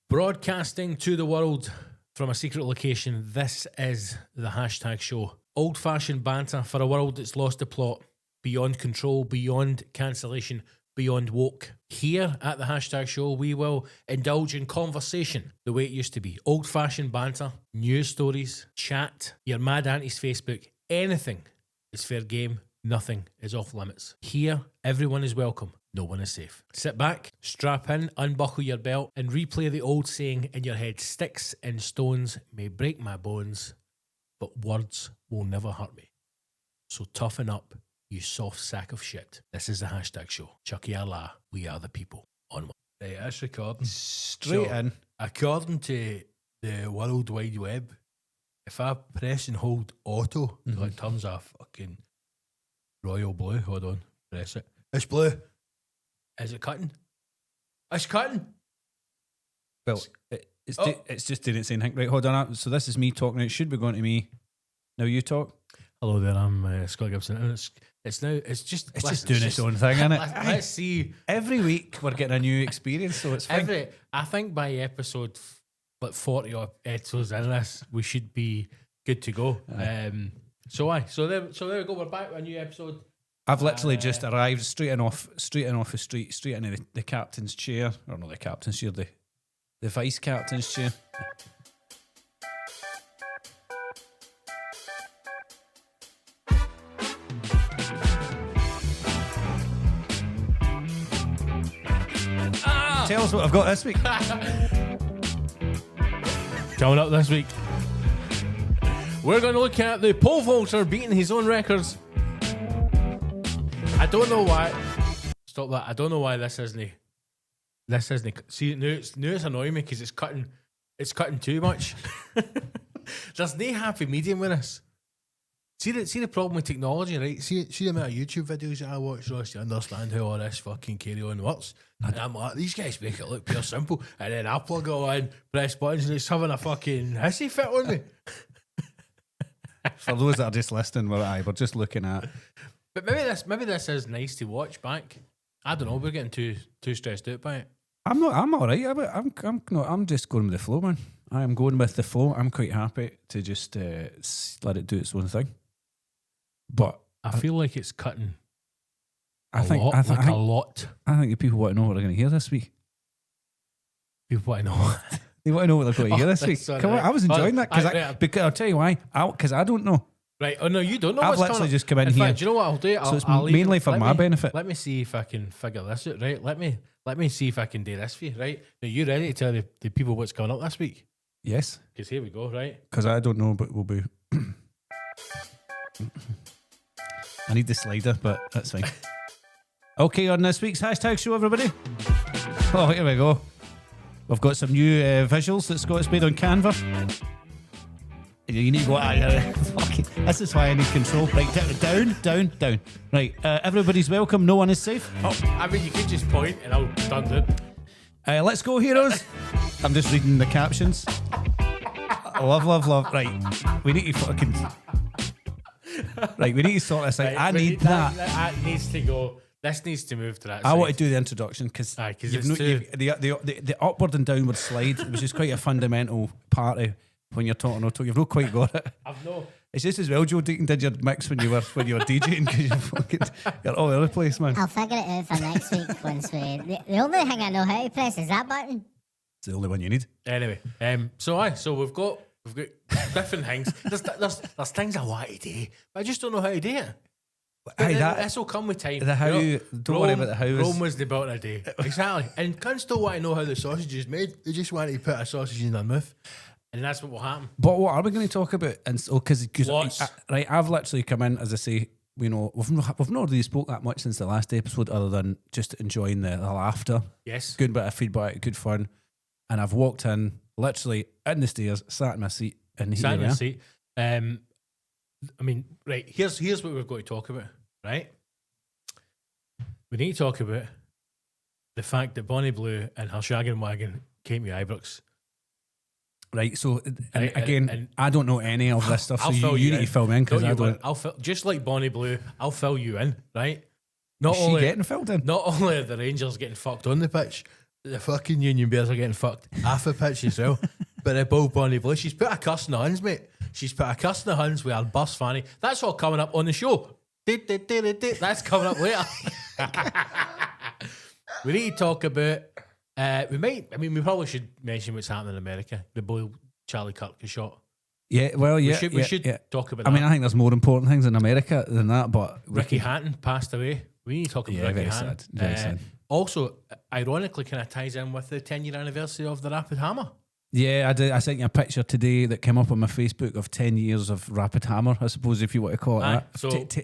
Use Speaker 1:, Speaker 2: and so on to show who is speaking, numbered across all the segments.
Speaker 1: Broadcasting to the world from a secret location, this is the Hashtag Show. Old-fashioned banter for a world that's lost the plot, beyond control, beyond cancellation, beyond woke. Here at the Hashtag Show, we will indulge in conversation the way it used to be. Old-fashioned banter, news stories, chat, your mad auntie's Facebook, anything is fair game. Nothing is off limits. Here, everyone is welcome. No one is safe. Sit back, strap in, unbuckle your belt, and replay the old saying in your head, sticks and stones may break my bones, but words will never hurt me. So toughen up, you soft sack of shit. This is the Hashtag Show. Chucky Allah, we are the people. On one. Right, that's recording.
Speaker 2: Straight in.
Speaker 1: According to the World Wide Web, if I press and hold auto, it turns off fucking royal blue. Hold on, press it. It's blue. Is it cutting? It's cutting.
Speaker 2: Well, it's just doing its own thing. Right, hold on. So this is me talking. It should be going to me. Now you talk.
Speaker 1: Hello there, I'm Scott Gibson. And it's just
Speaker 2: doing its own thing, isn't it?
Speaker 1: Let's see.
Speaker 2: Every week we're getting a new experience, so it's fine.
Speaker 1: I think by episode 40 or episodes in this, we should be good to go. So there we go. We're back with a new episode.
Speaker 2: I've literally just arrived straight in off the street, straight into the captain's chair, or not the captain's chair, the vice captain's chair. Tell us what I've got this week.
Speaker 1: Coming up this week, we're going to look at the pole vaulter beating his own records. I don't know why. Stop that. I don't know why this isn't. See, now it's annoying me because it's cutting too much. There's no happy medium with this. See the problem with technology, right? See the amount of YouTube videos that I watch, Ross, to understand how all this fucking carry on works. And I'm like, these guys make it look pure simple. And then I plug it on, press buttons, and it's having a fucking hissy fit on me.
Speaker 2: For those that are just listening, we're just looking at.
Speaker 1: But maybe this is nice to watch back. I don't know. We're getting too stressed out by it.
Speaker 2: I'm all right. I'm just going with the flow, man. I am going with the flow. I'm quite happy to just let it do its own thing. But
Speaker 1: I feel like it's cutting.
Speaker 2: A lot. I think the people want to know what they're going to hear this week.
Speaker 1: People want to know.
Speaker 2: They want to know what they're going to hear this week.
Speaker 1: Sorry,
Speaker 2: Come on, I was enjoying that because I'll tell you why. Because I don't know.
Speaker 1: Right. Oh no, you don't know.
Speaker 2: I've literally just come in here.
Speaker 1: Fact, do you know what I'll do?
Speaker 2: So it's mainly for my benefit.
Speaker 1: Let me see if I can figure this out. Right. Let me see if I can do this for you. Right. Are you ready to tell the people what's coming up this week?
Speaker 2: Yes.
Speaker 1: Because here we go. Right.
Speaker 2: Because I don't know, but we'll be. I need the slider, but that's fine. Okay, on this week's Hashtag Show, everybody. Oh, here we go. We've got some new visuals that Scott's made on Canva. You need to go out here. This is why I need control. Right, down. Right, everybody's welcome. No one is safe.
Speaker 1: Oh, I mean, you could just point and I'll done it.
Speaker 2: Let's go, heroes. I'm just reading the captions. Love. Right, we need to fucking... Right, we need to sort this out.
Speaker 1: Right,
Speaker 2: I need that.
Speaker 1: That needs to go. This needs to move to that side.
Speaker 2: I want to do the introduction because the upward and downward slide, which is quite a fundamental part of when you're talking auto. You've not quite got it.
Speaker 1: I've no.
Speaker 2: It's just as well Joe Deaton did your mix when you were DJing because you're all over the place, man.
Speaker 3: I'll figure it out for next week once we. The only thing I know how to press is that button.
Speaker 2: It's the only one you need.
Speaker 1: Anyway, so we've got different things. There's things I want to do, but I just don't know how to do it. This will come with time.
Speaker 2: The how, don't worry about the how.
Speaker 1: Rome was the built in a day. Exactly. And cunts don't want to know how the sausage is made. They just want to put a sausage in their mouth. And that's what will happen.
Speaker 2: But what are we going to talk about? And so, because right, I've literally come in, as I say, you know, we've not really spoke that much since the last episode, other than just enjoying the laughter.
Speaker 1: Yes.
Speaker 2: Good bit of feedback, good fun. And I've walked in, literally in the stairs, sat in my seat, and
Speaker 1: sat in your seat. I mean, right, here's what we've got to talk about, right? We need to talk about the fact that Bonnie Blue and her shagging wagon came to Ibrox.
Speaker 2: Right, so again, I don't know any of this stuff, so you need to fill me in because I don't.
Speaker 1: Just like Bonnie Blue, I'll fill you in, right?
Speaker 2: Is she getting filled in?
Speaker 1: Not only are the Rangers getting fucked on the pitch, the fucking Union Bears are getting fucked half a pitch as well. But the ball Bonnie Blue, she's put a cuss in the Huns, mate. She's put a cuss in the Huns with our bus fanny. That's all coming up on the show. That's coming up later. We need to talk about. We probably should mention what's happening in America. The boy Charlie Kirk is shot.
Speaker 2: Yeah, well, yeah.
Speaker 1: We should talk about
Speaker 2: I
Speaker 1: that.
Speaker 2: mean, I think there's more important things in America than that, but
Speaker 1: Ricky Hatton passed away. We need to talk about Ricky Hatton.
Speaker 2: Very sad.
Speaker 1: Also, ironically, kind of ties in with the 10-year anniversary of the Rapid Hammer.
Speaker 2: Yeah, I did. I sent you a picture today that came up on my Facebook of 10 years of Rapid Hammer, I suppose, if you want to call it that.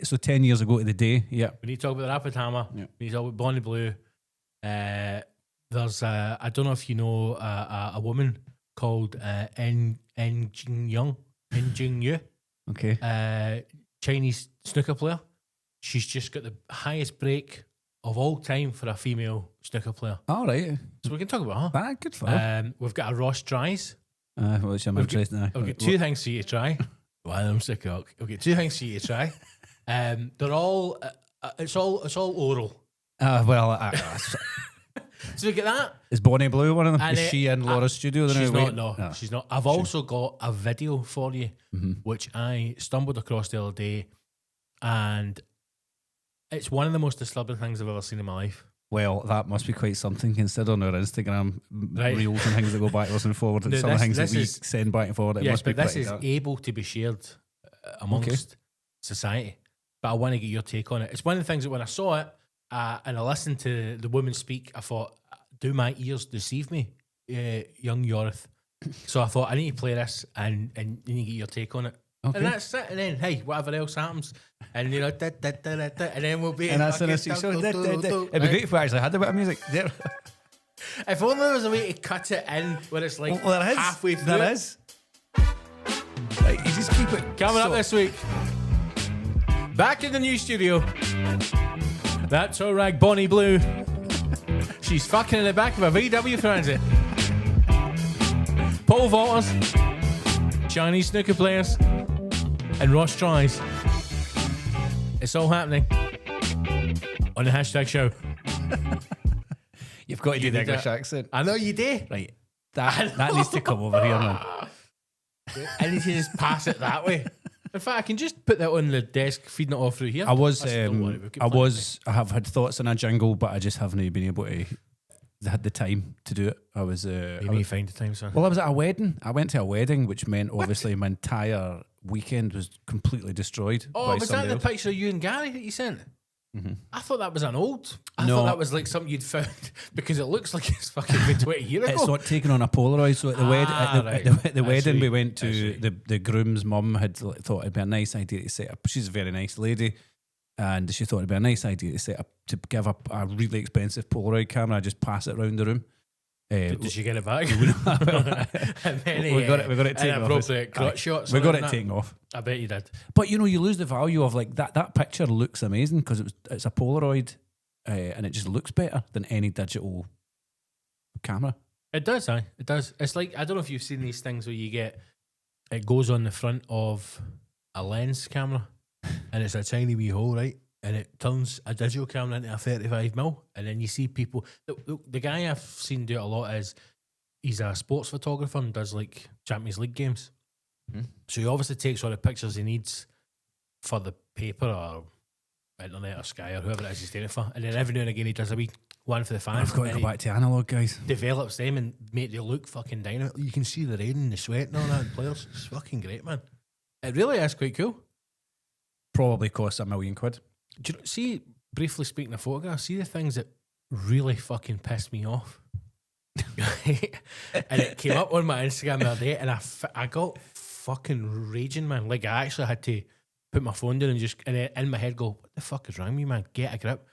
Speaker 2: So 10 years ago to the day, yeah.
Speaker 1: We need to talk about the Rapid Hammer.
Speaker 2: Yeah.
Speaker 1: We need to talk about Bonnie Blue. There's, I don't know if you know, a woman called En Jing Yu,
Speaker 2: Okay.
Speaker 1: Chinese snooker player. She's just got the highest break of all time for a female snooker player.
Speaker 2: All right.
Speaker 1: So we can talk about her.
Speaker 2: Good for her.
Speaker 1: We've got a Ross Tries.
Speaker 2: Which I'm interested in.
Speaker 1: I've got two things for you to try. Well, I'm sick of it. I've got two things for you to try. They're all, it's all oral. So we get that.
Speaker 2: Is Bonnie Blue one of them?
Speaker 1: And
Speaker 2: Is she in Laura's studio?
Speaker 1: She's not, no. She's not. I've also got a video for you, which I stumbled across the other day, and it's one of the most disturbing things I've ever seen in my life.
Speaker 2: Well, that must be quite something, considering our Instagram reels and things that go backwards and forward, and some things that we send back and forward. It must be
Speaker 1: this is able to be shared amongst society. But I want to get your take on it. It's one of the things that when I saw it and I listened to the woman speak, I thought, do my ears deceive me, young Yorith? So I thought, I need to play this and you need to get your take on it. Okay. And that's it. And then, hey, whatever else happens. And, and then we'll be...
Speaker 2: And that's in a show. It'd be great if we actually had a bit of music. There.
Speaker 1: If only there was a way to cut it in where it's like halfway through.
Speaker 2: There is. Right, you just keep it...
Speaker 1: Coming up this week, back in the new studio, that's her rag Bonnie Blue. She's fucking in the back of a VW Transit. Paul Walters, Chinese snooker players, and Ross Tries. It's all happening on the hashtag show.
Speaker 2: You've got to do the English accent.
Speaker 1: I know you do.
Speaker 2: Right. That needs to come over here, man.
Speaker 1: I need to just pass it that way. In fact, I can just put that on the desk, feeding it all through here.
Speaker 2: I have had thoughts on a jingle, but I just haven't been able to. Had the time to do it. I was.
Speaker 1: You find the time, son.
Speaker 2: Well, I was at a wedding. I went to a wedding, which meant obviously my entire weekend was completely destroyed.
Speaker 1: Oh, was that the picture of you and Gary that you sent?
Speaker 2: Mm-hmm.
Speaker 1: I thought that was an old. I thought that was like something you'd found because it looks like it's fucking been 20 years ago.
Speaker 2: It's not taken on a Polaroid. So at the wedding, we went to the groom's mum had thought it'd be a nice idea to set up. She's a very nice lady, and she thought it'd be a nice idea to set up to give up a really expensive Polaroid camera. I just pass it around the room.
Speaker 1: Did she get it back?
Speaker 2: we got it taken off.
Speaker 1: Shots.
Speaker 2: We got it taken off.
Speaker 1: I bet you did.
Speaker 2: But you lose the value of like that picture looks amazing because it's a Polaroid and it just looks better than any digital camera.
Speaker 1: It does, it does. It's like, I don't know if you've seen these things where it goes on the front of a lens camera and it's a tiny wee hole, right? And it turns a digital camera into a 35mm. And then you see people... The guy I've seen do it a lot is he's a sports photographer and does like Champions League games. Mm-hmm. So he obviously takes all the pictures he needs for the paper or internet or Sky or whoever it is he's doing it for. And then every now and again he does a wee one for the fans.
Speaker 2: I've got to go back to analog, guys.
Speaker 1: Develops them and make them look fucking dynamite. You can see the rain and the sweat and all that in players. It's fucking great, man. It really is quite cool.
Speaker 2: Probably costs £1 million.
Speaker 1: Do you see, briefly speaking of photographs, see the things that really fucking pissed me off? And it came up on my Instagram the other day and I got fucking raging, man. Like I actually had to put my phone down and just in my head go, what the fuck is wrong with me, man? Get a grip.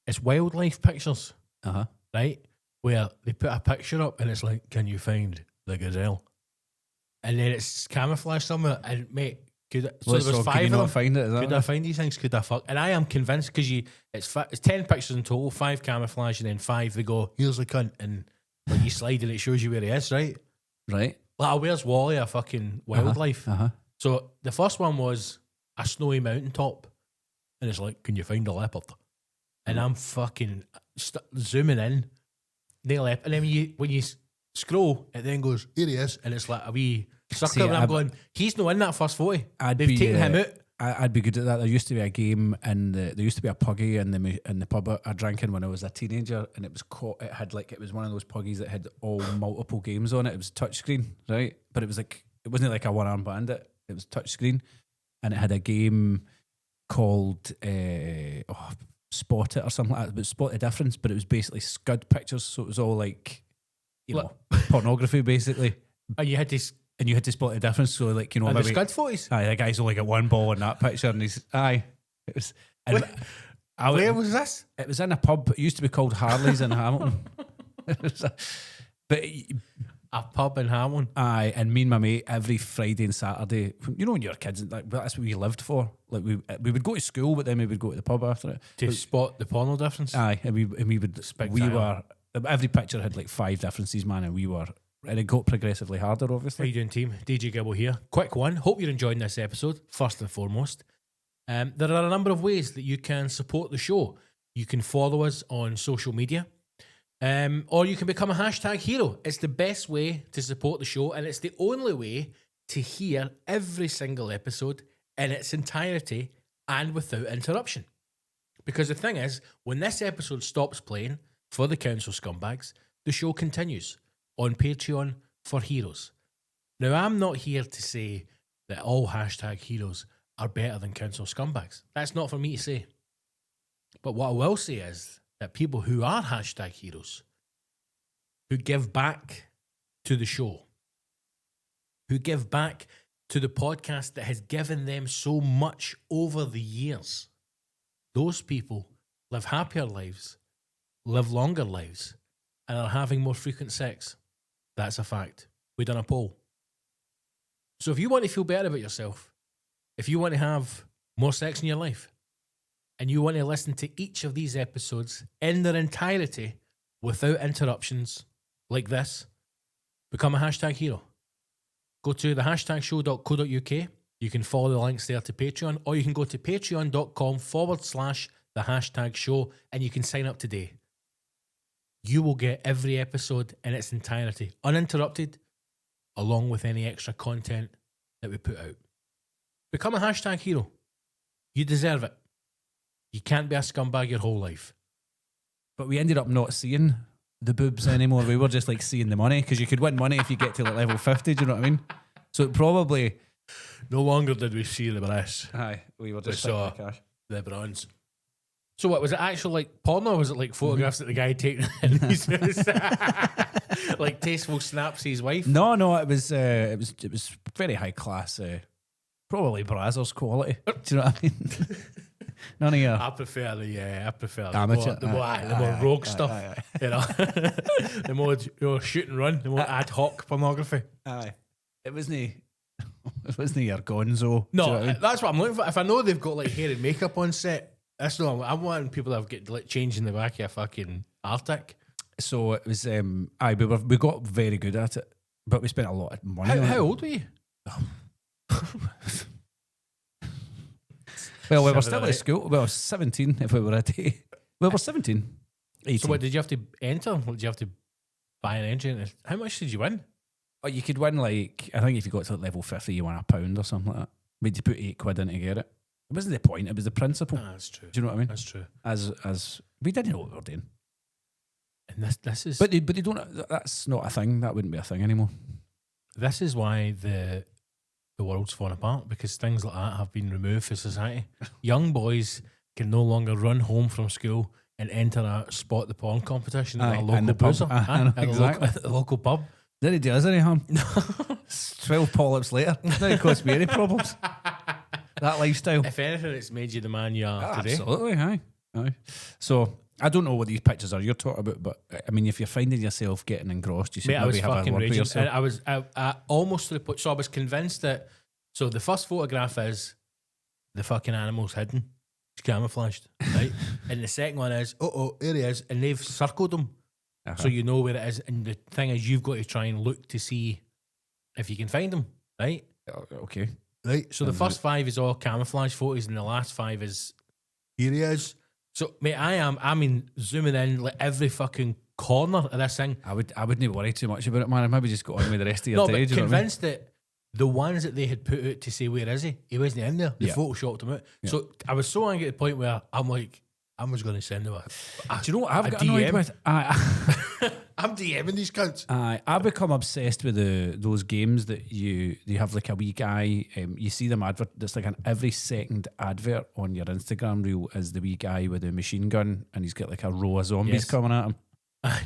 Speaker 1: It's wildlife pictures, right? Where they put a picture up and it's like, can you find the gazelle? And then it's camouflaged somewhere and mate, there was 5 of them.
Speaker 2: Find it,
Speaker 1: could I find these things? Could I fuck? And I am convinced because it's 10 pictures in total, 5 camouflage, and then 5 they go, here's the cunt, and like you slide and it shows you where he is, right?
Speaker 2: Right.
Speaker 1: Like, where's Wally, a fucking wildlife? So the first one was a snowy mountaintop, and it's like, can you find a leopard? And I'm fucking zooming in, nail ep. And then when you scroll, it then goes, here he is. And it's like a wee circle. And I'm going, he's not in that first 40. They've taken him out.
Speaker 2: I'd be good at that. There used to be a game, and there used to be a puggy in the pub I drank in when I was a teenager, and it was it was one of those puggies that had all multiple games on it. It was touchscreen, right? But it wasn't like a one-arm bandit. It was touchscreen, and it had a game called Spot It or something like that. But Spot the Difference, but it was basically scud pictures, so it was all like, pornography basically.
Speaker 1: And you had to
Speaker 2: spot the difference. So like,
Speaker 1: maybe the scud photos.
Speaker 2: Aye, the guy's only got one ball in that picture, and it was. And
Speaker 1: where was this?
Speaker 2: It was in a pub. It used to be called Harley's in Hamilton. But
Speaker 1: a pub in Hamilton.
Speaker 2: Aye, and me and my mate every Friday and Saturday. When you were kids, like that's what we lived for. Like we would go to school, but then we would go to the pub after it
Speaker 1: To spot the porno difference.
Speaker 2: Aye, and we would. We were every picture had like 5 differences, man, and we were. And it got progressively harder, obviously.
Speaker 1: How you doing, team? DJ Gibbo here. Quick one. Hope you're enjoying this episode, first and foremost. There are a number of ways that you can support the show. You can follow us on social media, or you can become a hashtag hero. It's the best way to support the show, and it's the only way to hear every single episode in its entirety and without interruption. Because the thing is, when this episode stops playing for the Council Scumbags, the show continues on Patreon for heroes. Now, I'm not here to say that all hashtag heroes are better than Council Scumbags. That's not for me to say. But what I will say is that people who are hashtag heroes, who give back to the show, who give back to the podcast that has given them so much over the years, those people live happier lives, live longer lives, and are having more frequent sex. That's a fact. We've done a poll. So if you want to feel better about yourself, if you want to have more sex in your life, and you want to listen to each of these episodes in their entirety without interruptions like this, become a hashtag hero. Go to the hashtagshow.co.uk. You can follow the links there to Patreon, or you can go to patreon.com/the hashtag show, and you can sign up today. You will get every episode in its entirety, uninterrupted, along with any extra content that we put out. Become a hashtag hero. You deserve it. You can't be a scumbag your whole life.
Speaker 2: But we ended up not seeing the boobs anymore. We were just like seeing the money, because you could win money if you get to like level 50. Do you know what I mean? So it probably...
Speaker 1: No longer did we see the breasts.
Speaker 2: Aye, we were just
Speaker 1: saw
Speaker 2: the cash.
Speaker 1: The bronze. So what, was it actual like porno, or was it like photographs that the guy taken in his like tasteful snaps of his wife?
Speaker 2: No, it was very high class, probably Brazzers quality. Do you know what I mean? None of your
Speaker 1: I prefer the
Speaker 2: amateur,
Speaker 1: the more rogue stuff. You know, the more shoot and run, the more ad hoc pornography.
Speaker 2: Aye, it wasn't your gonzo.
Speaker 1: No,
Speaker 2: do you know what I mean?
Speaker 1: that's what I'm looking for. If I know they've got like hair and makeup on set, that's no. I'm wanting people that have got like changing the back of a fucking Arctic.
Speaker 2: So it was. We got very good at it, but we spent a lot of money. on
Speaker 1: How
Speaker 2: it.
Speaker 1: old were you?
Speaker 2: Well, we were
Speaker 1: 7
Speaker 2: still
Speaker 1: or
Speaker 2: at
Speaker 1: 8.
Speaker 2: school. Well, 17 if we were at 8. We were 17. 18.
Speaker 1: So what did you have to enter? Did you have to buy an entry? How much did you win?
Speaker 2: Oh, you could win like, I think if you got to level 50, you won £1 or something like that. But you put £8 in to get it. It wasn't the point, it was the principle.
Speaker 1: That's true.
Speaker 2: Do you know what I mean?
Speaker 1: That's true.
Speaker 2: As we didn't know what we were doing.
Speaker 1: And this is
Speaker 2: But they don't, that's not a thing. That wouldn't be a thing anymore.
Speaker 1: this is why the world's fallen apart, because things like that have been removed from society. Young boys can no longer run home from school and enter a spot the porn competition at a
Speaker 2: in
Speaker 1: local
Speaker 2: the pub.
Speaker 1: boozer.
Speaker 2: Exactly.
Speaker 1: At the local pub.
Speaker 2: Did he do us any harm? 12 polyps later. Didn't cause me any problems. That lifestyle.
Speaker 1: If anything, it's made you the man you are today.
Speaker 2: Absolutely, aye. So I don't know what these pictures are you're talking about, but I mean, if you're finding yourself getting engrossed, you should
Speaker 1: Mate, I was
Speaker 2: maybe have a
Speaker 1: fucking
Speaker 2: word with
Speaker 1: raging.
Speaker 2: yourself.
Speaker 1: And I almost to the point. So I was convinced that. So the first photograph is the fucking animal's hidden, it's camouflaged, right? And the second one is, here he is, and they've circled him, so you know where it is. And the thing is, you've got to try and look to see if you can find him, right?
Speaker 2: Okay.
Speaker 1: Right. So the first 5 is all camouflage photos, and the last 5 is here he is. So mate, I mean zooming in like every fucking corner of this thing.
Speaker 2: I wouldn't worry too much about it, man. I'd maybe just go on with the rest of your
Speaker 1: No,
Speaker 2: day.
Speaker 1: but
Speaker 2: do you know what I mean?
Speaker 1: convinced that the ones that they had put out to say, where is he? He wasn't in there. They
Speaker 2: Yeah.
Speaker 1: photoshopped him out.
Speaker 2: Yeah.
Speaker 1: So I was so angry at the point where I'm like, I was going to send him
Speaker 2: Do you know what I've
Speaker 1: a
Speaker 2: got annoyed
Speaker 1: DM.
Speaker 2: with?
Speaker 1: I'm DMing these cunts.
Speaker 2: I've become obsessed with those games that you have like a wee guy. You see them advert. That's like an every second advert on your Instagram reel is the wee guy with a machine gun, and he's got like a row of zombies
Speaker 1: Yes.
Speaker 2: coming at him.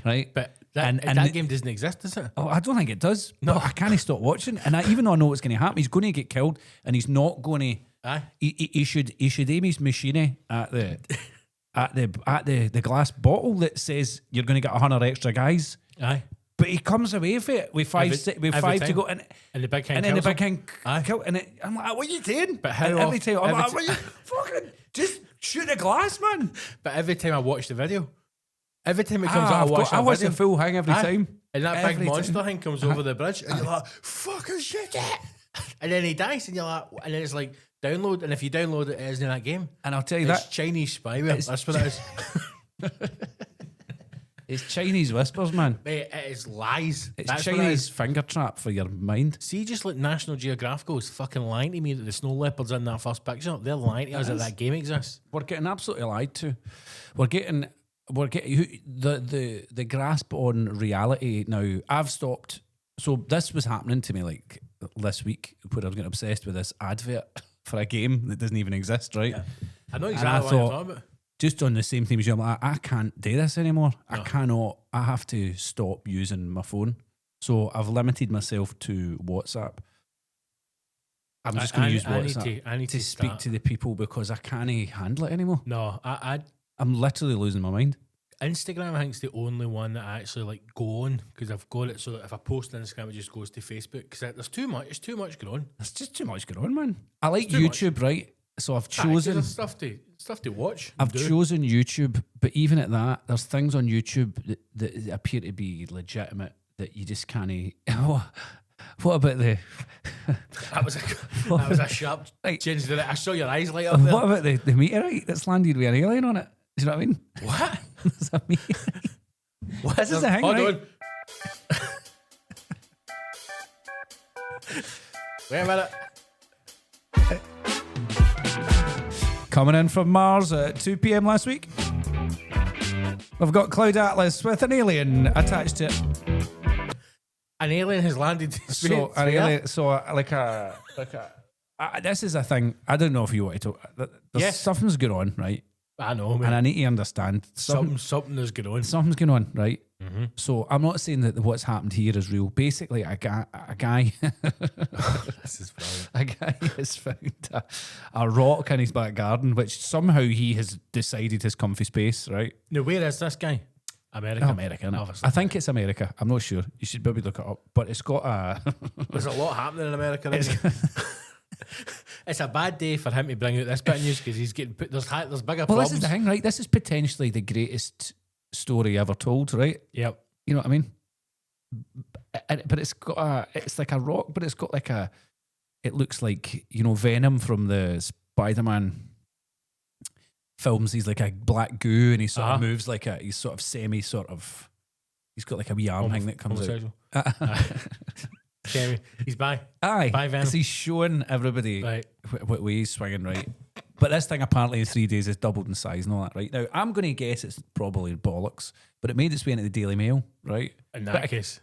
Speaker 2: Right,
Speaker 1: But that game doesn't exist, does it?
Speaker 2: Oh, I don't think it does. No, I can't stop watching. And even though I know what's going to happen, he's going to get killed, and he's not going to.
Speaker 1: Aye.
Speaker 2: He should aim his machine at the the glass bottle that says you're going to get 100 extra guys.
Speaker 1: Aye.
Speaker 2: But he comes away with it with five
Speaker 1: Every
Speaker 2: to
Speaker 1: time.
Speaker 2: go, and
Speaker 1: And the big king
Speaker 2: then the
Speaker 1: kills
Speaker 2: big
Speaker 1: him.
Speaker 2: king
Speaker 1: Aye.
Speaker 2: kill, and I'm like, what are you doing?
Speaker 1: But how
Speaker 2: And every
Speaker 1: often-
Speaker 2: time I'm
Speaker 1: every
Speaker 2: like, what are you fucking just shoot the glass, man.
Speaker 1: But every time I watch the video, every time it comes out,
Speaker 2: I watch
Speaker 1: the
Speaker 2: the full thing every
Speaker 1: Aye.
Speaker 2: time.
Speaker 1: And that
Speaker 2: Every
Speaker 1: big monster
Speaker 2: time.
Speaker 1: thing comes over the bridge, and you're like, fucking shoot it. And then he dies, and you're like, and then it's like, download, and if you download it, it isn't in that game.
Speaker 2: And I'll tell you
Speaker 1: It's
Speaker 2: that
Speaker 1: Chinese spyware.
Speaker 2: It's
Speaker 1: That's what it is.
Speaker 2: it's Chinese whispers, man.
Speaker 1: Mate, it is lies.
Speaker 2: It's
Speaker 1: That's what it
Speaker 2: Chinese
Speaker 1: is.
Speaker 2: finger trap for your mind.
Speaker 1: See, just like National Geographic is fucking lying to me that the snow leopards in that first picture. They're lying to us that that game exists.
Speaker 2: We're getting absolutely lied to. We're getting the grasp on reality now. I've stopped. So this was happening to me like this week, where I was getting obsessed with this advert for a game that doesn't even exist, right?
Speaker 1: Yeah. I know
Speaker 2: And
Speaker 1: exactly what you're talking about.
Speaker 2: just on the same theme as you, I'm like, I can't do this anymore. I cannot. I have to stop using my phone. So I've limited myself to WhatsApp. I'm just going to use WhatsApp
Speaker 1: I need
Speaker 2: to speak
Speaker 1: start.
Speaker 2: to the people because I can't handle it anymore.
Speaker 1: No,
Speaker 2: I'm literally losing my mind.
Speaker 1: Instagram, I think, is the only one that I actually like go on because I've got it so that if I post on Instagram, it just goes to Facebook because there's too much. It's too much going on.
Speaker 2: There's just too much going on, man. I like
Speaker 1: too much.
Speaker 2: YouTube, right? So I've
Speaker 1: Aye, 'cause
Speaker 2: chosen.
Speaker 1: there's stuff to watch.
Speaker 2: I've
Speaker 1: and do.
Speaker 2: chosen YouTube, but even at that, there's things on YouTube that appear to be legitimate that you just can't. What about the?
Speaker 1: That was a sharp
Speaker 2: Right.
Speaker 1: change. I saw your eyes light up there.
Speaker 2: What about the meteorite that's landed with an alien on it? Do you know what I mean?
Speaker 1: What?
Speaker 2: There's a meteorite.
Speaker 1: What?
Speaker 2: This is the thing,
Speaker 1: Hold
Speaker 2: right?
Speaker 1: on. Wait a minute.
Speaker 2: Coming in from Mars at 2 p.m. last week. We've got Cloud Atlas with an alien attached to it.
Speaker 1: An alien has landed.
Speaker 2: So, an alien, so like a. This is a thing. I don't know if you want to talk. There's
Speaker 1: Yes.
Speaker 2: something's going on, right?
Speaker 1: I know, man.
Speaker 2: And I need to understand
Speaker 1: Something is going on.
Speaker 2: something's going on, right?
Speaker 1: Mm-hmm.
Speaker 2: So I'm not saying that what's happened here is real. Basically, a guy
Speaker 1: This is brilliant.
Speaker 2: a guy has found a rock in his back garden, which somehow he has decided has come for space, right?
Speaker 1: Now, where is this guy? America.
Speaker 2: America, innit?
Speaker 1: Obviously.
Speaker 2: I think it's America. I'm not sure. You should maybe look it up. But it's got a.
Speaker 1: There's a lot happening in America right now. It's a bad day for him to bring out this bit of news because he's getting put. There's bigger
Speaker 2: Well,
Speaker 1: problems.
Speaker 2: this is the thing, right? This is potentially the greatest story ever told, right?
Speaker 1: Yep.
Speaker 2: You know what I mean? But it's got it's like a rock, but it's got like it looks like, Venom from the Spider-Man films. He's like a black goo and he sort of moves like he's sort of he's got like a wee arm thing that comes out.
Speaker 1: Okay, he's by.
Speaker 2: Aye.
Speaker 1: Bye, Venom.
Speaker 2: So he's showing everybody
Speaker 1: Right.
Speaker 2: what way he's swinging, right? But this thing apparently in 3 days is doubled in size and all that, right? Now, I'm going to guess it's probably bollocks, but it made its way into the Daily Mail, right?
Speaker 1: In that case.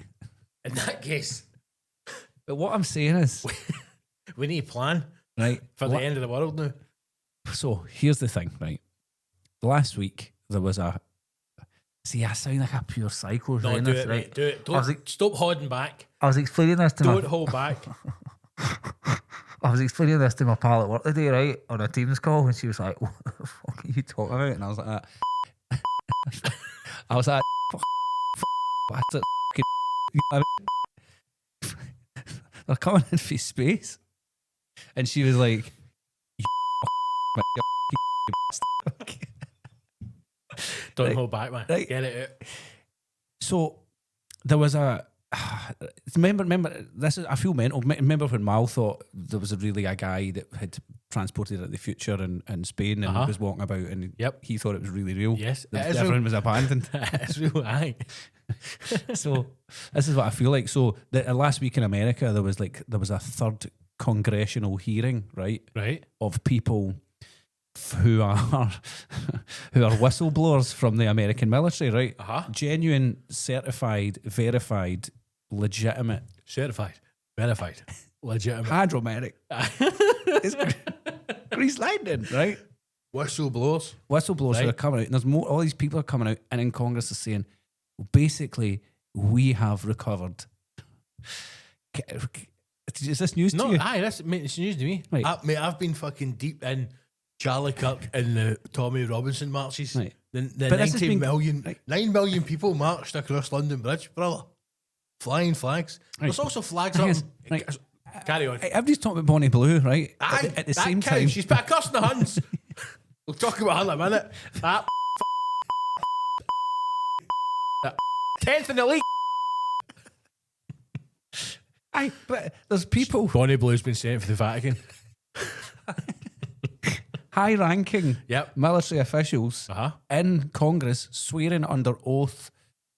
Speaker 2: But what I'm saying is,
Speaker 1: We need a plan
Speaker 2: right,
Speaker 1: for the end of the world now.
Speaker 2: so here's the thing, right? Last week, there was a... See, I sound like a pure psycho.
Speaker 1: No,
Speaker 2: saying
Speaker 1: do
Speaker 2: this,
Speaker 1: it,
Speaker 2: right?
Speaker 1: mate. Do it.
Speaker 2: I was
Speaker 1: Don't stop holding back.
Speaker 2: I was explaining this to
Speaker 1: Don't hold back.
Speaker 2: I was explaining this to my pal at work today, right, on a Teams call, and she was like, "What the fuck are you talking about?" And I was like, "I was like, bastard, you know what I mean? They're coming in for space," and she was like, "You bastard."
Speaker 1: Don't
Speaker 2: Right.
Speaker 1: hold back, man.
Speaker 2: Right.
Speaker 1: Get it out.
Speaker 2: So there was a remember this is I feel mental. Remember when Mal thought there was a guy that had transported at the future in Spain and was walking about, and he thought it was really real.
Speaker 1: Yes,
Speaker 2: everyone was abandoned.
Speaker 1: It's real, aye.
Speaker 2: So this is what I feel like. So last week in America, there was a third congressional hearing, right, of people who are whistleblowers from the American military, right? Genuine, certified, verified, legitimate,
Speaker 1: verified, legitimate,
Speaker 2: hydromatic. It's Grease Lightning, right?
Speaker 1: Whistleblowers
Speaker 2: right? Are coming out, and there's more. All these people are coming out, and in Congress are saying, well, basically, we have recovered. Is this news to you?
Speaker 1: No, aye, it's news to me.
Speaker 2: Right.
Speaker 1: I've been fucking deep in Charlie Kirk and the Tommy Robinson marches.
Speaker 2: Right.
Speaker 1: The
Speaker 2: But
Speaker 1: 9 million people marched across London Bridge, brother. Flying flags.
Speaker 2: Right.
Speaker 1: There's also flags up.
Speaker 2: Right.
Speaker 1: Carry on.
Speaker 2: Everybody's talking about Bonnie Blue, right?
Speaker 1: Aye,
Speaker 2: at the
Speaker 1: that
Speaker 2: same
Speaker 1: cow,
Speaker 2: time,
Speaker 1: she's put a curse in the Huns. We'll talk about her in a minute. That 10th in the league.
Speaker 2: Aye, but there's people,
Speaker 1: Bonnie Blue's been sent for the Vatican.
Speaker 2: high-ranking military officials
Speaker 1: Uh-huh.
Speaker 2: in Congress swearing under oath,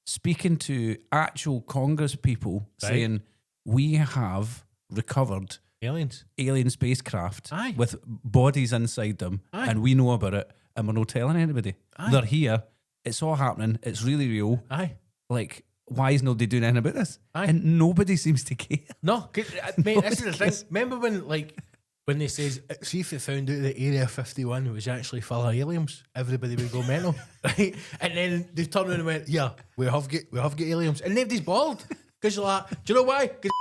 Speaker 2: speaking to actual Congress people, saying, we have recovered alien spacecraft with bodies inside them, and we know about it, and we're not telling anybody. They're here. It's all happening. It's really real. Like, why is nobody doing anything about this? And nobody seems to care.
Speaker 1: No, mate, this is the thing. Remember when they says, see if they found out that Area 51 was actually full of aliens, everybody would go mental, right? And then they turned around and went, yeah, we have got aliens. And nobody's bothered. Because you're like, do you know why? Because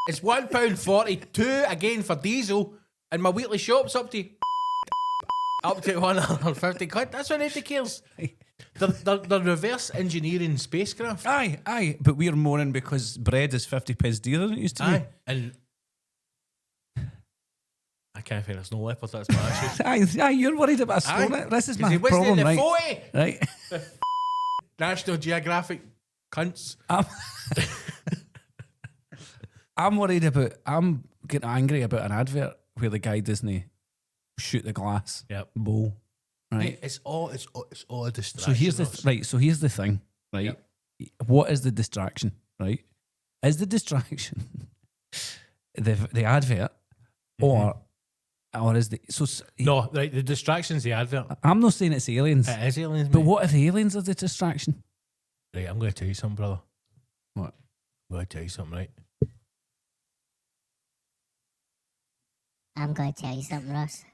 Speaker 1: it's £1.42 again for diesel, and my weekly shop's up to £150. That's why nobody cares. They're reverse engineering spacecraft.
Speaker 2: Aye, but we're moaning because bread is 50p dearer than it used to be.
Speaker 1: And I can't think there's no leopard, that's my issue.
Speaker 2: Aye, you're worried about a stone. This is my
Speaker 1: he wasn't
Speaker 2: problem,
Speaker 1: in the
Speaker 2: right?
Speaker 1: 40.
Speaker 2: Right.
Speaker 1: National Geographic cunts.
Speaker 2: I'm worried about. I'm getting angry about an advert where the guy doesn't shoot the glass bowl. Right.
Speaker 1: It's all a distraction.
Speaker 2: So here's the thing. Right. What is the distraction? Right. Is the distraction the advert, or is the
Speaker 1: no? Right. The distraction's the advert.
Speaker 2: I'm not saying it's aliens.
Speaker 1: It is aliens.
Speaker 2: But
Speaker 1: mate.
Speaker 2: what if the aliens are the distraction?
Speaker 1: Right. I'm going to tell you something, brother.
Speaker 2: What?
Speaker 1: I'm going to tell you something, right?
Speaker 3: I'm going to tell you something, Ross.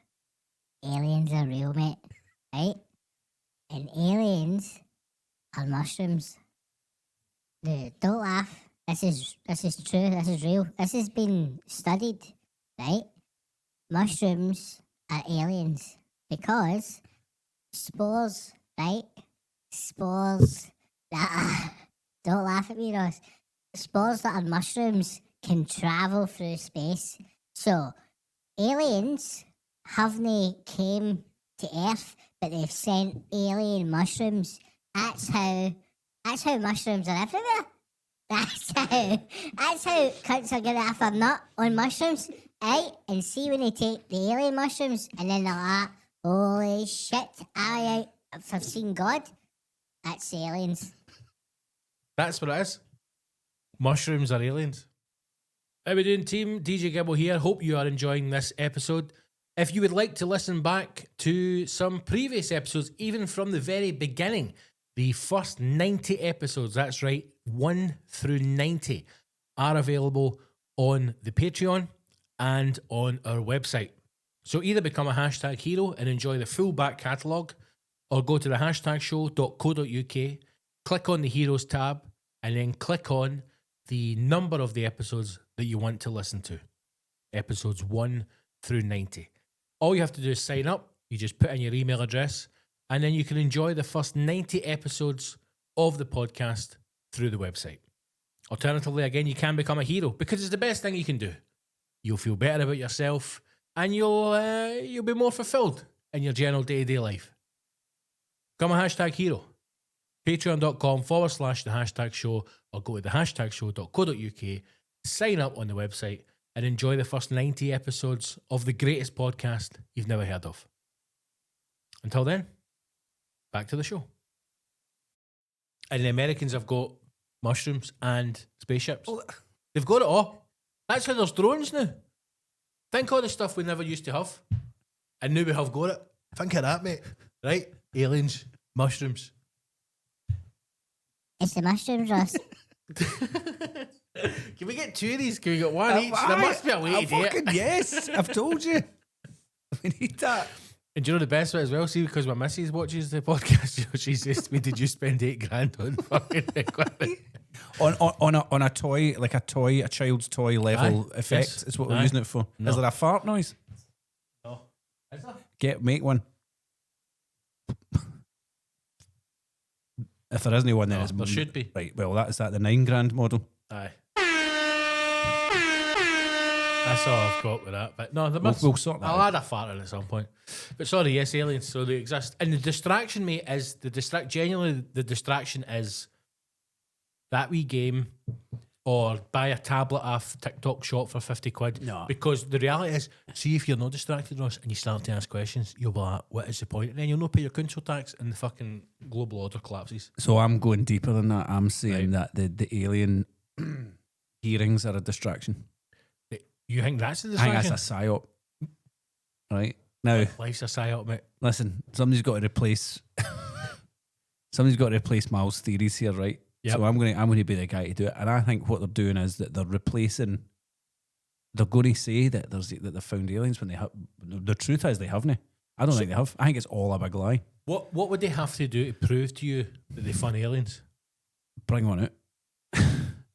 Speaker 3: Aliens are real, mate. Right? And aliens are mushrooms. Dude, don't laugh. This is true. This is real. This has been studied, right? Mushrooms are aliens because spores, right? Spores that are... Don't laugh at me, Ross. Spores that are mushrooms can travel through space. So, aliens haven't came to Earth, but they've sent alien mushrooms. That's how mushrooms are everywhere. That's how cunts are gonna have a nut on mushrooms, right? And see when they take the alien mushrooms, and then they're like, holy shit, I've seen God. That's aliens.
Speaker 1: That's what it is. Mushrooms are aliens. How we doing, team? DJ Gibbo here. Hope you are enjoying this episode. If you would like to listen back to some previous episodes, even from the very beginning, the first 90 episodes, that's right, 1 through 90, are available on the Patreon and on our website. So either become a hashtag hero and enjoy the full back catalogue, or go to the hashtagshow.co.uk, click on the Heroes tab, and then click on the number of the episodes that you want to listen to. Episodes 1 through 90. All you have to do is sign up. You just put in your email address, and then you can enjoy the first 90 episodes of the podcast through the website. Alternatively, again, you can become a hero because it's the best thing you can do. You'll feel better about yourself, and you'll be more fulfilled in your general day-to-day life. Become a hashtag hero. Patreon.com/the hashtag show, or go to the hashtagshow.co.uk, sign up on the website, and enjoy the first 90 episodes of the greatest podcast you've never heard of. Until then, back to the show. And the Americans have got mushrooms and spaceships. They've got it all. That's how there's drones now. Think all the stuff we never used to have. And now we have got it. Think of that, mate. Right? Aliens, mushrooms.
Speaker 3: It's the mushrooms, Ross.
Speaker 1: Can we get two of these? Can we get one each? There must be a way to do it.
Speaker 2: Yes, I've told you. We need that.
Speaker 1: And do you know the best bit as well? See, because my missus watches the podcast, she says to me, "Did you spend $8,000 on fucking equipment?"
Speaker 2: on a toy, like a child's toy level effect.
Speaker 1: Yes.
Speaker 2: Is what we're using it for.
Speaker 1: No.
Speaker 2: Is there a fart noise?
Speaker 1: No. Is there?
Speaker 2: Make one. If there isn't one, then
Speaker 1: There should be.
Speaker 2: Right. Well, is that the $9,000 model?
Speaker 1: Aye. That's all I've got with that. But no,
Speaker 2: We'll sort that
Speaker 1: I'll
Speaker 2: out.
Speaker 1: add a fart in at some point. But sorry, yes, aliens. So they exist. And the distraction, mate, is genuinely the distraction is that wee game or buy a tablet off TikTok shop for 50 quid.
Speaker 2: No.
Speaker 1: Because the reality is, see if you're not distracted, Ross, and you start to ask questions, you'll be like, what is the point? And then you'll not pay your council tax and the fucking global order collapses.
Speaker 2: So I'm going deeper than that. I'm saying that the alien hearings are a distraction.
Speaker 1: You think that's a
Speaker 2: I
Speaker 1: distraction?
Speaker 2: think that's a psyop. Right now,
Speaker 1: Life's a psyop, mate.
Speaker 2: listen. Somebody's got to replace Miles' theories here, right?
Speaker 1: Yep.
Speaker 2: So I'm going to be the guy to do it, and I think what they're doing is that they're replacing. They're going to say that they found aliens when they have. The truth is they haven't. I don't think they have. I think it's all a big lie.
Speaker 1: What would they have to do to prove to you that they found aliens?
Speaker 2: Bring one out.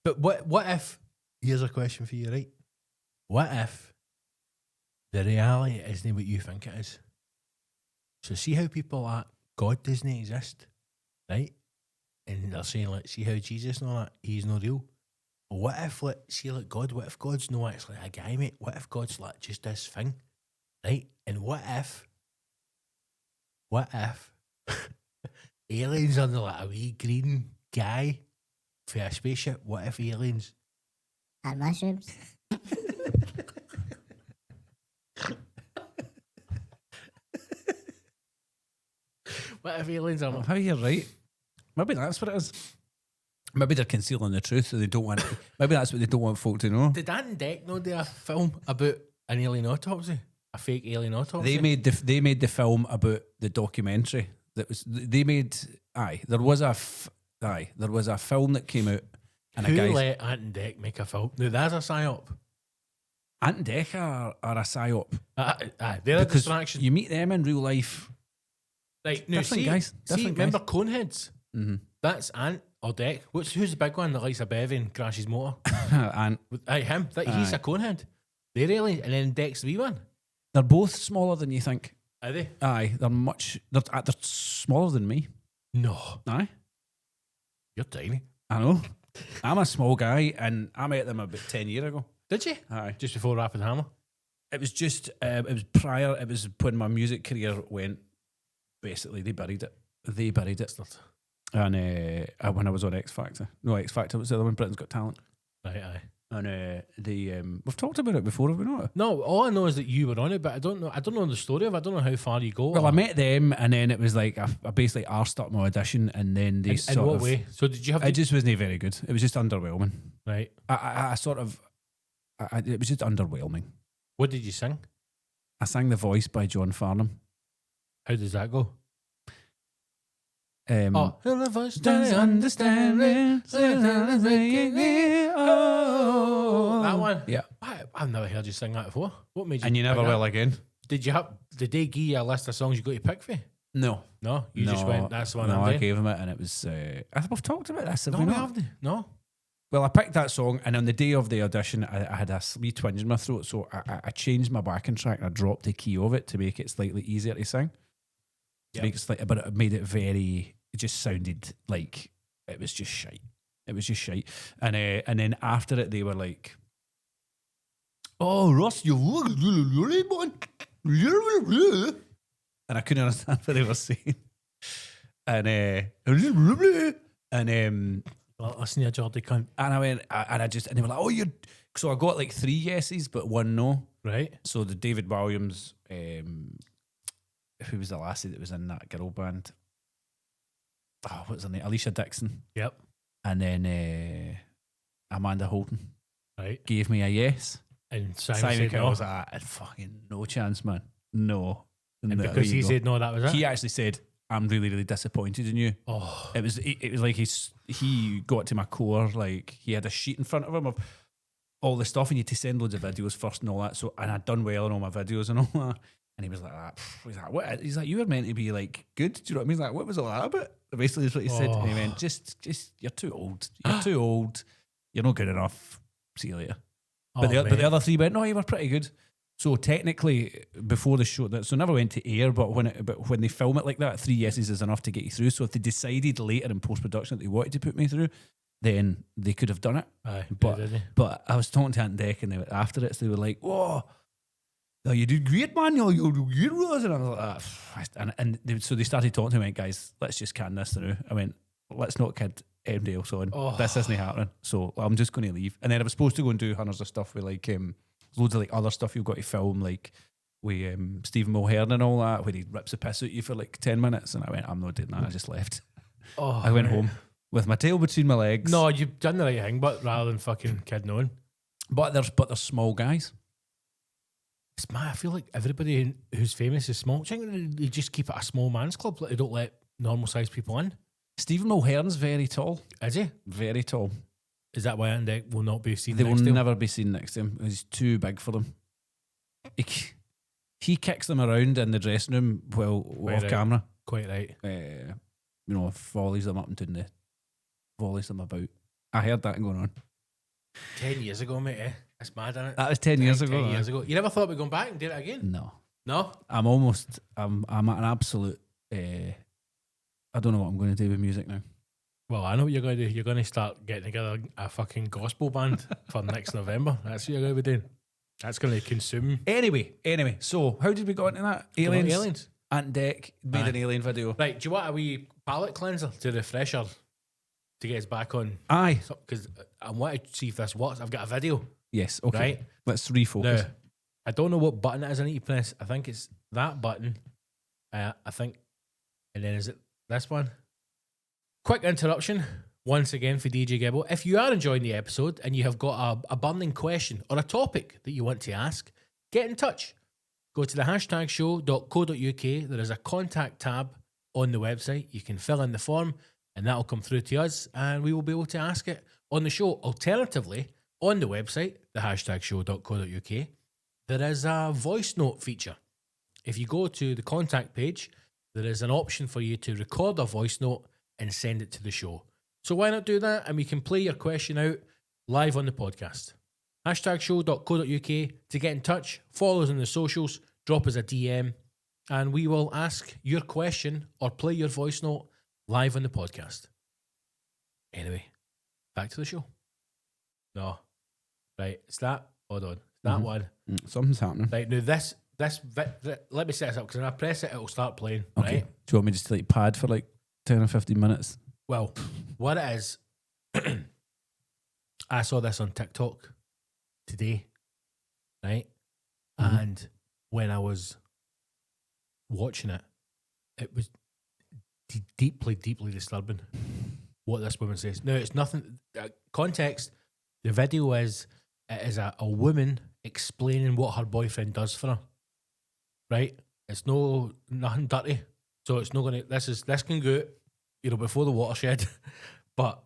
Speaker 1: But what if? Here's a question for you, right? What if the reality isn't what you think it is? So see how people are like, God doesn't exist, right? And they're saying, like, see how Jesus and all that, he's not real. What if, like, see, like, God, what if God's not actually a guy, mate? What if God's, like, just this thing, right? And what if aliens are like a wee green guy for a spaceship? What if aliens?
Speaker 3: And mushrooms.
Speaker 1: What if aliens are?
Speaker 2: How you're right. Maybe that's what it is. Maybe they're concealing the truth, so they don't want. Maybe that's what they don't want folk to know.
Speaker 1: Did Ant and Dec know do a film about an alien autopsy? A fake alien autopsy?
Speaker 2: They made the film about the documentary that was they made. There was a film that came out, and
Speaker 1: Who
Speaker 2: a guy.
Speaker 1: let Ant and Dec make a film? Now that's a psyop.
Speaker 2: Ant and Dec are a psyop
Speaker 1: They're a
Speaker 2: because
Speaker 1: distraction.
Speaker 2: you meet them in real life.
Speaker 1: Like, now
Speaker 2: different
Speaker 1: see,
Speaker 2: guys,
Speaker 1: see,
Speaker 2: different
Speaker 1: remember
Speaker 2: guys.
Speaker 1: Coneheads?
Speaker 2: Mm-hmm.
Speaker 1: That's Ant or Dec. Who's the big one that likes a bevy and crashes motor?
Speaker 2: And
Speaker 1: Him. He's a Conehead. They're alien, and then Dec's the wee one.
Speaker 2: they're both smaller than you think.
Speaker 1: Are they?
Speaker 2: They're smaller than me.
Speaker 1: No,
Speaker 2: Aye,
Speaker 1: you're tiny.
Speaker 2: I know. I'm a small guy, and I met them about 10 years ago.
Speaker 1: Did you?
Speaker 2: Aye.
Speaker 1: Just before Rapid Hammer.
Speaker 2: It was just, it was prior, it was when my music career went, basically, they buried it. And when I was on X Factor. No, X Factor was the other one, Britain's Got Talent.
Speaker 1: Right, aye.
Speaker 2: And we've talked about it before, have we not?
Speaker 1: No, all I know is that you were on it, but I don't know the story of it. I don't know how far you go.
Speaker 2: Well, I met them, and then it was like, I basically arsed up my audition, and then they
Speaker 1: In what way? So did you have
Speaker 2: It
Speaker 1: to...
Speaker 2: just wasn't very good. It was just underwhelming.
Speaker 1: Right.
Speaker 2: It was just underwhelming.
Speaker 1: What did you sing?
Speaker 2: I sang The Voice by John Farnham.
Speaker 1: How does that go?
Speaker 2: The
Speaker 1: voice
Speaker 2: does understand me.
Speaker 1: That one?
Speaker 2: Yeah.
Speaker 1: I've never heard you sing that before. What made you...
Speaker 2: And you never
Speaker 1: pick that?
Speaker 2: will again.
Speaker 1: Did they give you a list of songs you got to pick for?
Speaker 2: No.
Speaker 1: No? You just went, that's the one
Speaker 2: No,
Speaker 1: I'm
Speaker 2: I
Speaker 1: doing?
Speaker 2: gave him it, and it was. We've talked about this. Have
Speaker 1: No,
Speaker 2: we
Speaker 1: we
Speaker 2: not?
Speaker 1: haven't. No.
Speaker 2: Well, I picked that song, and on the day of the audition, I had a wee twinge in my throat, so I changed my backing track and I dropped the key of it to make it slightly easier to sing. But it made it very. It just sounded like it was just shite. It was just shite. And then after it, they were like, "Oh, Ross, you look really man." And I couldn't understand what they were saying. And
Speaker 1: Listen here, Geordie cunt.
Speaker 2: And I went, and they were like, oh, you're. So I got like 3 yeses, but 1 no.
Speaker 1: Right.
Speaker 2: So the David Williams, who was the lassie that was in that girl band? Oh, what's her name? Alicia Dixon.
Speaker 1: Yep.
Speaker 2: And then Amanda Holden
Speaker 1: Right.
Speaker 2: gave me a yes.
Speaker 1: And Simon
Speaker 2: Simon
Speaker 1: said
Speaker 2: Cowell
Speaker 1: no.
Speaker 2: was like, fucking no chance, man. No.
Speaker 1: And because he said no, that was it.
Speaker 2: he actually said, I'm really, really disappointed in you.
Speaker 1: Oh,
Speaker 2: It was like he got to my core, like he had a sheet in front of him of all the stuff, and you had to send loads of videos first and all that. So, and I'd done well on all my videos and all that. And he was like, he's like, what? He's like, you were meant to be like good. Do you know what I mean? He's like, what was all that about? Basically, that's what he said. And he went, just, you're too old. You're too old. You're not good enough. See you later. But the other 3 went, no, you were pretty good. So technically, before the show, so it never went to air. But when they film it like that, 3 yeses is enough to get you through. So if they decided later in post production that they wanted to put me through, then they could have done it.
Speaker 1: Aye,
Speaker 2: But I was talking to Ant Deck, and after it, so they were like, "Whoa, oh, you did great, man! You did great with us." And I was like, so they started talking to me, went, guys, let's just can this through. I went, let's not kid anybody else on. This isn't happening. So I'm just going to leave. And then I was supposed to go and do hundreds of stuff with like loads of like other stuff you've got to film, like with Stephen Mulhern and all that, where he rips the piss at you for like 10 minutes. And I went, I'm not doing that. I just left. I went home with my tail between my legs.
Speaker 1: No, you've done the right thing, but rather than fucking kidding on.
Speaker 2: But there's small guys.
Speaker 1: It's mad. I feel like everybody who's famous is small. Do you think they just keep it a small man's club? Like they don't let normal sized people in?
Speaker 2: Stephen Mulhern's very tall.
Speaker 1: Is he?
Speaker 2: Very tall.
Speaker 1: Is that why Ant Deck will not be seen
Speaker 2: They
Speaker 1: next
Speaker 2: will
Speaker 1: to him?
Speaker 2: never be seen next to him. He's too big for them. He kicks them around in the dressing room off
Speaker 1: right.
Speaker 2: camera.
Speaker 1: Quite right.
Speaker 2: Volleys them up and down volleys them about. I heard that going on.
Speaker 1: 10 years ago, mate, eh? That's mad, isn't it?
Speaker 2: That was 10 years ago.
Speaker 1: 10 years ago. You never thought we'd go back and do it again?
Speaker 2: No.
Speaker 1: No?
Speaker 2: I'm at an absolute, I don't know what I'm going to do with music now.
Speaker 1: Well, I know what you're going to do. You're going to start getting together a fucking gospel band for next November. That's what you're going to be doing. That's going to consume.
Speaker 2: Anyway, so how did we go into that? Aliens. Ant Deck made an alien video.
Speaker 1: Right, do you want a wee palate cleanser to refresh her to get us back on?
Speaker 2: Aye.
Speaker 1: Because I want to see if this works. I've got a video.
Speaker 2: Yes, okay.
Speaker 1: Right.
Speaker 2: Let's refocus.
Speaker 1: Now, I don't know what button it is I need to press. I think it's that button. I think. And then is it this one? Quick interruption once again for DJ Gibbo. If you are enjoying the episode and you have got a burning question or a topic that you want to ask, get in touch. Go to the hashtagshow.co.uk. There is a contact tab on the website. You can fill in the form and that will come through to us and we will be able to ask it on the show. Alternatively, on the website, the hashtagshow.co.uk, there is a voice note feature. If you go to the contact page, there is an option for you to record a voice note and send it to the show. So why not do that? And we can play your question out live on the podcast. Hashtagshow.co.uk to get in touch. Follow us on the socials. Drop us a DM. And we will ask your question or play your voice note live on the podcast. Anyway, back to the show. No. Right, it's that. Hold on. It's that one.
Speaker 2: Something's happening.
Speaker 1: Right, now let me set this up because when I press it, it'll start playing.
Speaker 2: Okay.
Speaker 1: Right?
Speaker 2: Do you want me just to like pad for like 10 or 15 minutes?
Speaker 1: Well, what it is, I saw this on TikTok today, right?
Speaker 2: Mm-hmm.
Speaker 1: And when I was watching it, it was deeply, deeply disturbing what this woman says. Now, it's nothing, context, the video is, it is a woman explaining what her boyfriend does for her, right? It's nothing dirty. So it's not going to, this can go, before the watershed. But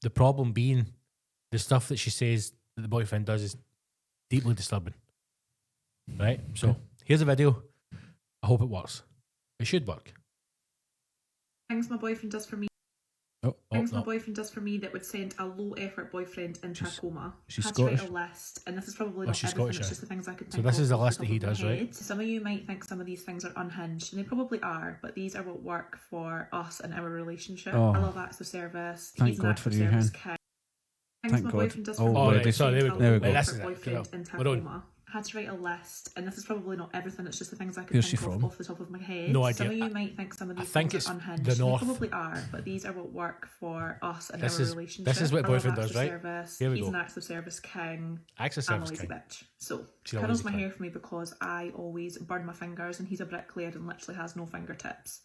Speaker 1: the problem being the stuff that she says that the boyfriend does is deeply disturbing. Right? So here's a video. I hope it works. It should work.
Speaker 4: Things my boyfriend does for me. My boyfriend does for me that would send a low effort boyfriend into a coma.
Speaker 2: She's
Speaker 4: Had
Speaker 2: Scottish.
Speaker 4: to write a list, and this is probably not
Speaker 1: she's
Speaker 4: everything,
Speaker 1: Scottish,
Speaker 4: it's just the things I could
Speaker 1: So
Speaker 4: think
Speaker 1: this
Speaker 4: of
Speaker 1: is the
Speaker 4: off
Speaker 1: list
Speaker 4: the
Speaker 1: that he
Speaker 4: top of
Speaker 1: does,
Speaker 4: my
Speaker 1: right?
Speaker 4: head. Some of you might think some of these things are unhinged, and they probably are, but these are what work for us and our relationship.
Speaker 2: Oh.
Speaker 4: I love acts of service.
Speaker 2: Thank
Speaker 4: He's an
Speaker 2: God
Speaker 4: act
Speaker 2: for
Speaker 4: of
Speaker 2: you,
Speaker 4: service
Speaker 2: Hen.
Speaker 4: king. Things
Speaker 2: Thank
Speaker 4: my
Speaker 2: God.
Speaker 4: boyfriend does for
Speaker 2: Oh,
Speaker 4: me.
Speaker 2: already.
Speaker 1: Right, so there we go.
Speaker 2: There we go.
Speaker 4: Right,
Speaker 1: Listen,
Speaker 4: boyfriend into a
Speaker 1: we're on.
Speaker 4: coma. I had to write a list, and this is probably not everything, it's just the things I could
Speaker 2: Where's she
Speaker 4: think of
Speaker 2: from?
Speaker 4: off the top of my head.
Speaker 1: No idea.
Speaker 4: Some of you might think some of these
Speaker 1: think
Speaker 4: things
Speaker 1: it's
Speaker 4: are unhinged.
Speaker 1: the North.
Speaker 4: They probably are, but these are what work for us and
Speaker 1: This
Speaker 4: our
Speaker 1: is-
Speaker 4: relationship.
Speaker 1: this is what
Speaker 4: I love
Speaker 1: boyfriend
Speaker 4: acts
Speaker 1: does,
Speaker 4: of
Speaker 1: right?
Speaker 4: Service.
Speaker 1: Here we
Speaker 4: He's
Speaker 1: go.
Speaker 4: an acts of service king.
Speaker 1: Access
Speaker 4: I'm a
Speaker 1: service
Speaker 4: lazy
Speaker 1: king.
Speaker 4: bitch. So,
Speaker 1: She's a
Speaker 4: curls
Speaker 1: lazy
Speaker 4: my
Speaker 1: cunt.
Speaker 4: hair for me because I always burn my fingers, and he's a bricklayer and literally has no fingertips.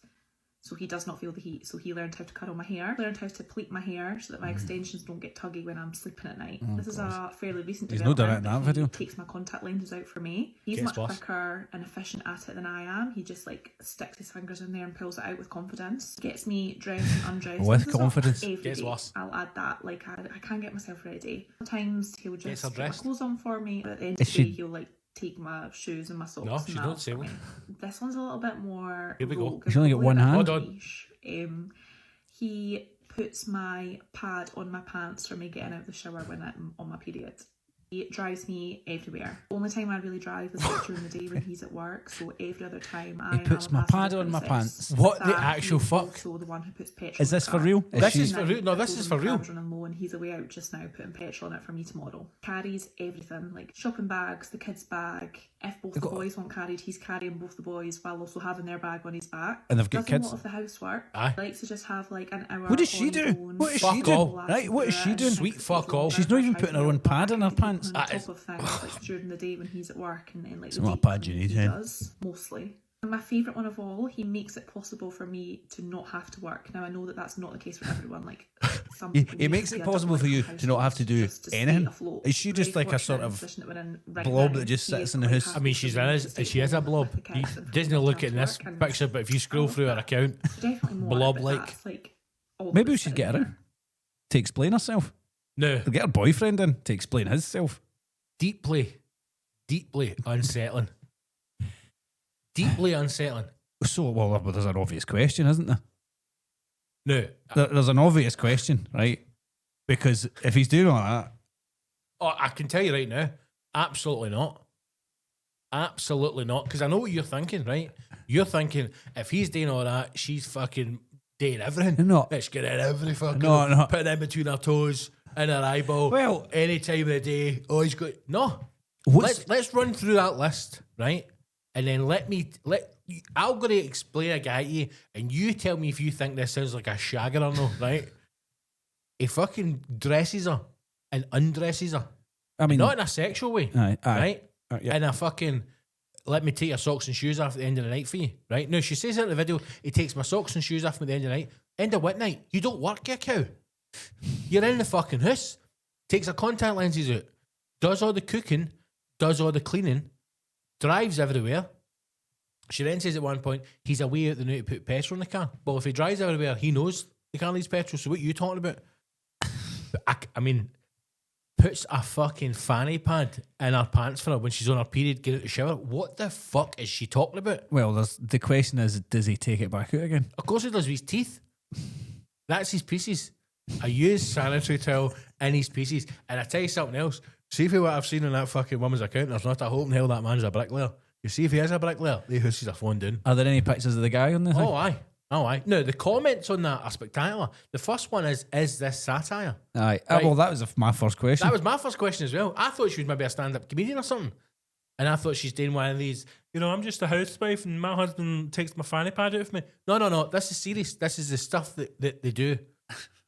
Speaker 4: So he does not feel the heat. So he learned how to curl my hair, learned how to pleat my hair so that my extensions don't get tuggy when I'm sleeping at night. This is a fairly recent
Speaker 2: He's not done it in
Speaker 4: development.
Speaker 2: that
Speaker 4: He
Speaker 2: video.
Speaker 4: takes my contact lenses out for me. He's
Speaker 1: Gets
Speaker 4: much
Speaker 1: boss.
Speaker 4: quicker and efficient at it than I am. He just like sticks his fingers in there and pulls it out with confidence. Gets me dressed and undressed.
Speaker 2: With
Speaker 4: This is not
Speaker 2: confidence.
Speaker 4: every
Speaker 1: Gets
Speaker 4: day.
Speaker 1: worse.
Speaker 4: I'll add that. Like I can't get myself ready. Sometimes he'll
Speaker 1: Gets
Speaker 4: just
Speaker 1: her
Speaker 4: put my
Speaker 1: dressed.
Speaker 4: clothes on for me. But at the end
Speaker 2: Is
Speaker 4: of the day,
Speaker 2: she-
Speaker 4: he'll like take my shoes and my socks.
Speaker 1: No,
Speaker 4: and
Speaker 1: she's
Speaker 4: that
Speaker 1: not
Speaker 4: off for
Speaker 1: disabled.
Speaker 4: me. This one's a little bit more.
Speaker 1: Here we go.
Speaker 4: rogue.
Speaker 2: She's only got
Speaker 4: Probably
Speaker 2: one
Speaker 4: a bit
Speaker 2: hand.
Speaker 1: Hold on.
Speaker 4: niche. He puts my pad on my pants for me getting out of the shower when I'm on my period. He drives me everywhere. The only time I really drive is like during the day when he's at work. So every other time I
Speaker 2: puts
Speaker 4: am a
Speaker 2: my
Speaker 4: passenger
Speaker 2: pad on my
Speaker 4: princess.
Speaker 2: pants.
Speaker 1: What the
Speaker 4: That
Speaker 1: actual
Speaker 4: he's
Speaker 1: fuck?
Speaker 4: Also the one who puts petrol.
Speaker 2: Is
Speaker 4: in
Speaker 2: this
Speaker 4: the
Speaker 2: for
Speaker 4: car.
Speaker 2: real? Is
Speaker 1: This
Speaker 2: she-
Speaker 1: is for real. No, this is for real.
Speaker 4: Car's running low and he's away out just now putting petrol in it for me tomorrow. Carries everything, like shopping bags, the kids' bag. If both the boys want carried, he's carrying both the boys while also having their bag on his back.
Speaker 2: And they've got
Speaker 4: Does
Speaker 2: kids?
Speaker 4: a lot of the housework.
Speaker 1: Aye.
Speaker 4: Likes to just have like an hour.
Speaker 2: What does she
Speaker 4: on
Speaker 2: do?
Speaker 4: his own.
Speaker 2: What is
Speaker 1: Fuck
Speaker 2: she doing?
Speaker 1: all.
Speaker 2: Right, what is she doing?
Speaker 1: Sweet fuck all.
Speaker 2: She's not even putting her own pad in her pants.
Speaker 4: On
Speaker 1: That
Speaker 4: top
Speaker 1: is-
Speaker 4: of things like during the day when he's at work and then like
Speaker 2: It's
Speaker 4: the
Speaker 2: not a
Speaker 4: dates
Speaker 2: pad you
Speaker 4: when
Speaker 2: need,
Speaker 4: he
Speaker 2: eh?
Speaker 4: does mostly. And my favourite one of all, he makes it possible for me to not have to work. Now I know that that's not the case for everyone. Like some
Speaker 2: He
Speaker 4: people
Speaker 2: makes
Speaker 4: need
Speaker 2: it
Speaker 4: to be a
Speaker 2: possible for you
Speaker 4: double-life
Speaker 2: to not have to do
Speaker 4: just to stay
Speaker 2: anything.
Speaker 4: afloat.
Speaker 2: Is she just
Speaker 4: Very
Speaker 2: like a sort
Speaker 4: fortunate
Speaker 2: of
Speaker 4: position that we're in right
Speaker 2: blob
Speaker 4: now.
Speaker 2: that just
Speaker 4: He
Speaker 2: sits
Speaker 4: is
Speaker 2: in the
Speaker 4: quite
Speaker 2: house?
Speaker 4: happy
Speaker 1: I mean, she's
Speaker 4: for
Speaker 1: in
Speaker 4: me
Speaker 1: his,
Speaker 4: to
Speaker 1: she is a
Speaker 4: stay
Speaker 1: blob.
Speaker 4: home with the
Speaker 1: You
Speaker 4: kids and for
Speaker 1: doesn't
Speaker 4: me to
Speaker 1: look
Speaker 4: have
Speaker 1: at
Speaker 4: to
Speaker 1: this
Speaker 4: work and
Speaker 1: picture, but if you scroll through her account,
Speaker 4: definitely more,
Speaker 1: blob-like.
Speaker 4: but that's, like, all
Speaker 2: Maybe we
Speaker 4: that's
Speaker 2: should
Speaker 4: sitting
Speaker 2: get her
Speaker 4: there.
Speaker 2: in to explain herself.
Speaker 1: no,
Speaker 2: Get her boyfriend in to explain himself.
Speaker 1: deeply unsettling. Deeply unsettling.
Speaker 2: So, well, there's an obvious question, isn't there?
Speaker 1: No,
Speaker 2: There's an obvious question, right? Because if he's doing all that,
Speaker 1: oh, I can tell you right now, absolutely not. Absolutely not. Because I know what you're thinking, right? You're thinking if he's doing all that, she's fucking doing everything.
Speaker 2: No.
Speaker 1: Let's get in every fucking
Speaker 2: No.
Speaker 1: putting in between her toes, in her eyeball.
Speaker 2: Well-
Speaker 1: any time of the day. Oh, he's got no.
Speaker 2: What's-
Speaker 1: Let's run through that list, right? And then I'm gonna explain a guy to you, and you tell me if you think this sounds like a shagger or no, right? He fucking dresses her and undresses her.
Speaker 2: I mean,
Speaker 1: Not in a sexual way,
Speaker 2: Aye,
Speaker 1: right?
Speaker 2: yeah.
Speaker 1: In a fucking, let me take your socks and shoes off at the end of the night for you, right? No, she says it in the video, he takes my socks and shoes off at the end of the night. End of what night? You don't work, you cow. You're in the fucking house. Takes her contact lenses out. Does all the cooking. Does all the cleaning. Drives everywhere. She then says at one point, he's away out the night to put petrol in the car. Well, if he drives everywhere, he knows the car needs petrol. So what are you talking about? But I mean, puts a fucking fanny pad in her pants for her when she's on her period, get out the shower. What the fuck is she talking about?
Speaker 2: well, the question is, does he take it back out again?
Speaker 1: Of course he does with his teeth. That's his pieces. I use sanitary towel in his pieces. And I tell you something else. See for what I've seen on that fucking woman's account, there's not a hope in hell that man's a bricklayer. You see if he is a bricklayer, the houses are phoned in.
Speaker 2: Are there any pictures of the guy on the thing?
Speaker 1: Oh, aye. Oh, aye. No, the comments on that are spectacular. The first one is this satire?
Speaker 2: Aye.
Speaker 1: Right.
Speaker 2: Well, that was my first question.
Speaker 1: That was my first question as well. I thought she was maybe a stand-up comedian or something. And I thought she's doing one of these, I'm just a housewife and my husband takes my fanny pad out of me. No. This is serious. This is the stuff that they do.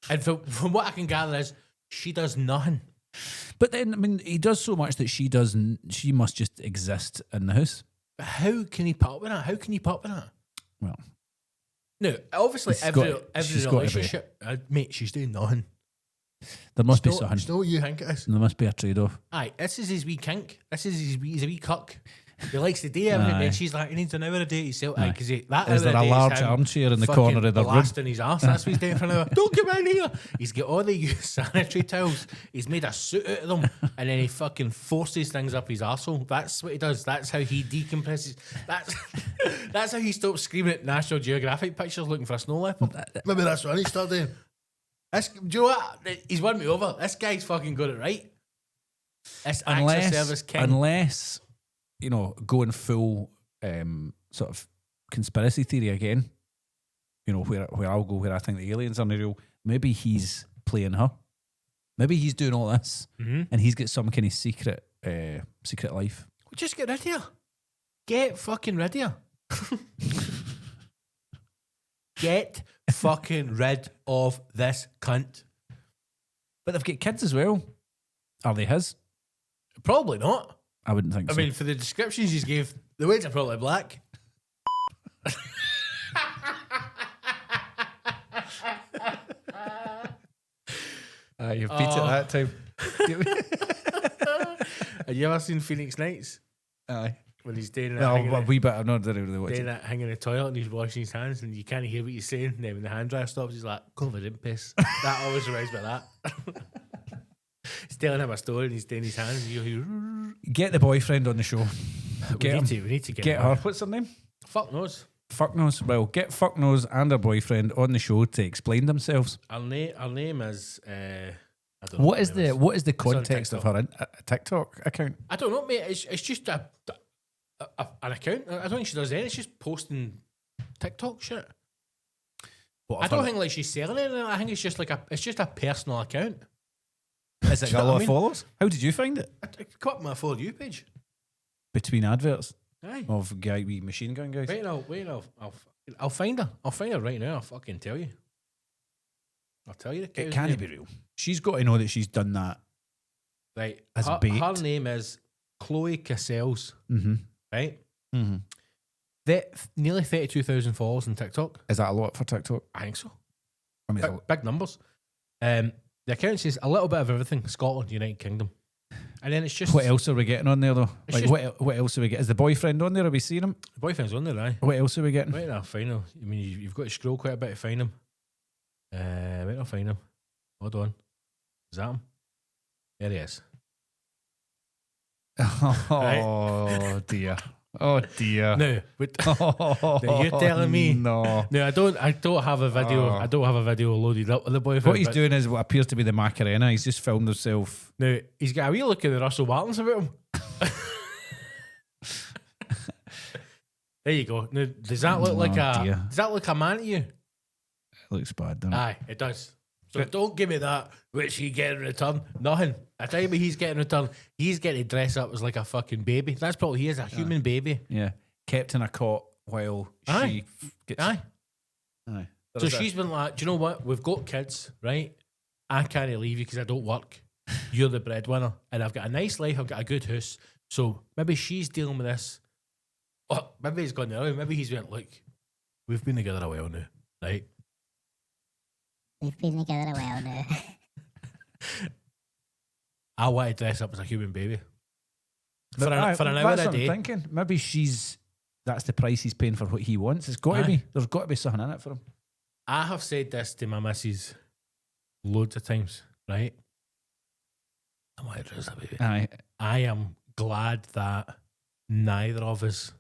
Speaker 1: And from what I can gather is she does nothing.
Speaker 2: But then, I mean, he does so much that she must just exist in the house.
Speaker 1: But how can he put up with that? How can you put up with that?
Speaker 2: Well,
Speaker 1: No, obviously
Speaker 2: She's
Speaker 1: every
Speaker 2: she's got to be.
Speaker 1: relationship, mate, she's doing nothing.
Speaker 2: there must be
Speaker 1: It's
Speaker 2: something.
Speaker 1: not what you think it is.
Speaker 2: There must be a trade-off.
Speaker 1: Aye, this is his wee kink. This is he's a wee cuck. He likes to do everything.
Speaker 2: Aye.
Speaker 1: And she's like, he needs an hour a day to himself.
Speaker 2: Aye.
Speaker 1: Because that
Speaker 2: Is
Speaker 1: hour
Speaker 2: there
Speaker 1: a
Speaker 2: a
Speaker 1: day is
Speaker 2: large
Speaker 1: him
Speaker 2: armchair in the
Speaker 1: fucking
Speaker 2: corner of the room?
Speaker 1: blasting his arse. That's what he's doing for an hour. Don't come in here. He's got all the used sanitary towels. He's made a suit out of them. And then he fucking forces things up his arsehole. That's what he does. That's how he decompresses. That's how he stops screaming at National Geographic pictures looking for a snow leopard. Maybe that's what he started doing. Do you know what? He's won me over. This guy's fucking got it right. This access service king.
Speaker 2: Unless, going full sort of conspiracy theory again, where I'll go, where I think the aliens are real, maybe he's playing her. Maybe he's doing all this and he's got some kind of secret life.
Speaker 1: Just get rid of her. Get fucking rid of her. Get fucking rid of this cunt.
Speaker 2: But they've got kids as well. Are they his?
Speaker 1: Probably not.
Speaker 2: I wouldn't think
Speaker 1: I
Speaker 2: so.
Speaker 1: mean, for the descriptions you gave, the words are probably black.
Speaker 2: You've beat it that time.
Speaker 1: Have you ever seen Phoenix Nights?
Speaker 2: Aye.
Speaker 1: When he's doing it,
Speaker 2: No, a wee bit. I'm not really watching.
Speaker 1: doing that, hanging in the toilet and he's washing his hands and you can't hear what he's saying. And then when the hand dryer stops, he's like, covered in piss. That always reminds me of that. He's telling him a story and he's doing his hands. And you hear,
Speaker 2: Get the boyfriend on the show.
Speaker 1: we need to get
Speaker 2: her. What's her name?
Speaker 1: Fuck knows.
Speaker 2: Fucknose. Well, get Fucknose and her boyfriend on the show to explain themselves.
Speaker 1: Her name is. I don't know
Speaker 2: What is the
Speaker 1: on
Speaker 2: context of
Speaker 1: TikTok.
Speaker 2: her TikTok account?
Speaker 1: I don't know, mate. It's just an account. I don't think she does anything. It's just posting TikTok shit. I don't think like she's selling it. I think it's just like it's just a personal account.
Speaker 2: Is it
Speaker 1: Do you
Speaker 2: got a
Speaker 1: know
Speaker 2: lot
Speaker 1: what I
Speaker 2: of
Speaker 1: mean?
Speaker 2: followers? How did you find it?
Speaker 1: I caught up my For You page.
Speaker 2: Between adverts
Speaker 1: Aye.
Speaker 2: of guy wee machine gun guys.
Speaker 1: Wait, I'll find her. I'll find her right now. I'll fucking tell you. I'll tell you the
Speaker 2: It
Speaker 1: cow's
Speaker 2: can't
Speaker 1: name.
Speaker 2: be real. She's got to know that she's done that.
Speaker 1: Right.
Speaker 2: As
Speaker 1: her,
Speaker 2: bait.
Speaker 1: her name is Chloe Cassels.
Speaker 2: Mm-hmm.
Speaker 1: Right.
Speaker 2: Mm-hmm.
Speaker 1: Nearly 32,000 followers on TikTok.
Speaker 2: Is that a lot for TikTok?
Speaker 1: I think so.
Speaker 2: I mean,
Speaker 1: Big numbers. The account says a little bit of everything. Scotland, United Kingdom. And then it's just
Speaker 2: what else are we getting on there though?
Speaker 1: It's
Speaker 2: Like
Speaker 1: just-
Speaker 2: what else are we getting? Is the boyfriend on there? Are we seeing him?
Speaker 1: the boyfriend's on there, aye.
Speaker 2: What else are we getting?
Speaker 1: Wait, I'll find him. I mean, you've got to scroll quite a bit to find him. Wait, I'll find him. Hold on. Is that him? There he is.
Speaker 2: Oh dear. Oh dear.
Speaker 1: No, but now you're telling me.
Speaker 2: No.
Speaker 1: No, I don't have a video.
Speaker 2: Oh.
Speaker 1: I don't have a video loaded up with the boyfriend.
Speaker 2: What he's
Speaker 1: but
Speaker 2: doing is what appears to be the Macarena. He's just filmed himself.
Speaker 1: now he's got a wee look at the Russell Martins about him. There you go. Now, does that look like
Speaker 2: Oh, dear.
Speaker 1: Does that look a man to you?
Speaker 2: It looks bad, doesn't it?
Speaker 1: Aye, it does. So don't give me that. Which he get in return? Nothing. I tell you what, he's getting in return. He's getting to dress up as like a fucking baby. That's probably he is a human baby.
Speaker 2: Yeah. Kept in a cot while
Speaker 1: Aye.
Speaker 2: she gets.
Speaker 1: Aye.
Speaker 2: Aye.
Speaker 1: So she's been like, do you know what? We've got kids, right? I can't leave you because I don't work. You're the breadwinner. And I've got a nice life. I've got a good house. So maybe she's dealing with this. Oh, maybe he's gone the other way. Maybe he's went, look, we've been together a while now, right?
Speaker 3: We've been together a while now.
Speaker 1: I want to dress up as a human baby. For
Speaker 2: Aye,
Speaker 1: an hour
Speaker 2: that's
Speaker 1: a
Speaker 2: what I'm
Speaker 1: day.
Speaker 2: thinking. Maybe that's the price he's paying for what he wants. It's got to
Speaker 1: Aye.
Speaker 2: be. There's got to be something in it for him.
Speaker 1: I have said this to my missus loads of times, right? I want to dress up, baby.
Speaker 2: Aye.
Speaker 1: I am glad that neither of us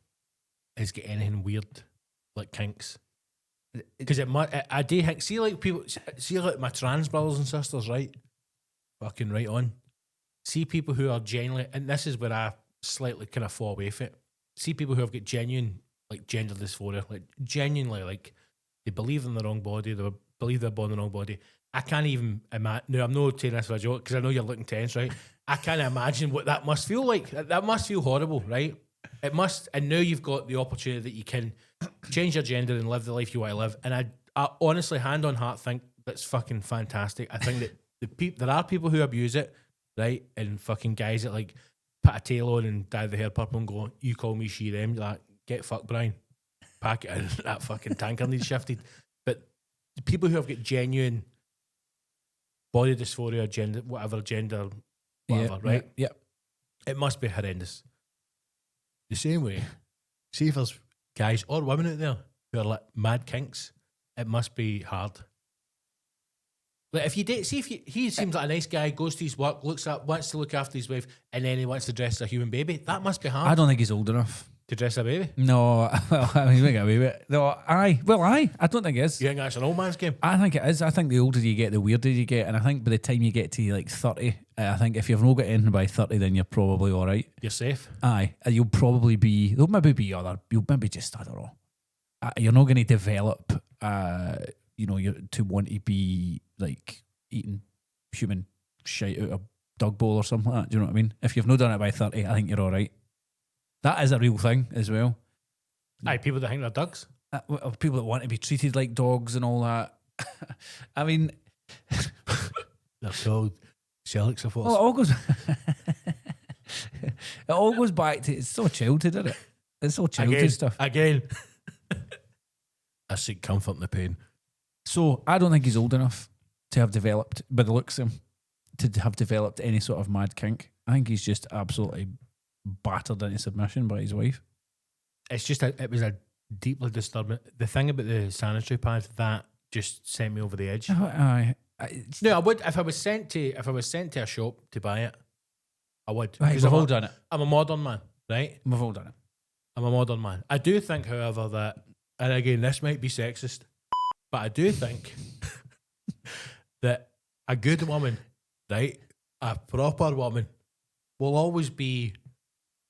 Speaker 1: has got anything weird like kinks. Because I do think, see like people, see like my trans brothers and sisters, right? Fucking right on. See people who are genuinely, and this is where I slightly kind of fall away from it. See people who have got genuine like gender dysphoria, like genuinely like they believe in the wrong body, they believe they're born in the wrong body. I can't even imagine. No, I'm not saying this for a joke because I know you're looking tense, right? I can't imagine what that must feel like. That must feel horrible, right? It must. And now you've got the opportunity that you can change your gender and live the life you want to live. And I honestly, hand on heart, think that's fucking fantastic. I think that there are people who abuse it, right? And fucking guys that like put a tail on and dye the hair purple and go, you call me she, them. You're like, get fucked, Brian. Pack it in. That fucking tanker needs shifted. But the people who have got genuine body dysphoria, gender, whatever, right?
Speaker 2: Yeah.
Speaker 1: It must be horrendous. The same way, see if there's guys or women out there who are like mad kinks, it must be hard. Like if you date, see if he seems like a nice guy, goes to his work, looks up, wants to look after his wife, and then he wants to dress as a human baby. That must be hard
Speaker 2: I don't think he's old enough.
Speaker 1: to dress as a baby.
Speaker 2: No, well, I mean, we get away with it. No, I don't think it is.
Speaker 1: You think that's an old man's game?
Speaker 2: I think it is. I think the older you get, the weirder you get. And I think by the time you get to like 30, I think if you've not got anything by 30, then you're probably all right.
Speaker 1: You're safe.
Speaker 2: Aye. And you'll probably be, you'll maybe just, I don't know. You're not going to develop, to want to be like eating human shite out of dog bowl or something like that. Do you know what I mean? If you've not done it by 30, I think you're all right. That is a real thing as well.
Speaker 1: Aye, people that think they're dogs.
Speaker 2: Of people that want to be treated like dogs and all that. I mean,
Speaker 1: They're called Celtics, I
Speaker 2: well, it all goes back to, it's so childhood, isn't it? It's all childhood stuff.
Speaker 1: Again. I seek comfort in the pain.
Speaker 2: So I don't think he's old enough to have developed, by the looks of him, to have developed any sort of mad kink. I think he's just absolutely battered into submission by his wife.
Speaker 1: It's just it was a deeply disturbing. The thing about the sanitary pad that just sent me over the edge. No, I would if I was sent to a shop to buy it. I would.
Speaker 2: Right, we've all done it.
Speaker 1: I'm a modern man, right?
Speaker 2: We've all done it.
Speaker 1: I'm a modern man. I do think, however, that, and again, this might be sexist, but I do think that a good woman, right, a proper woman, will always be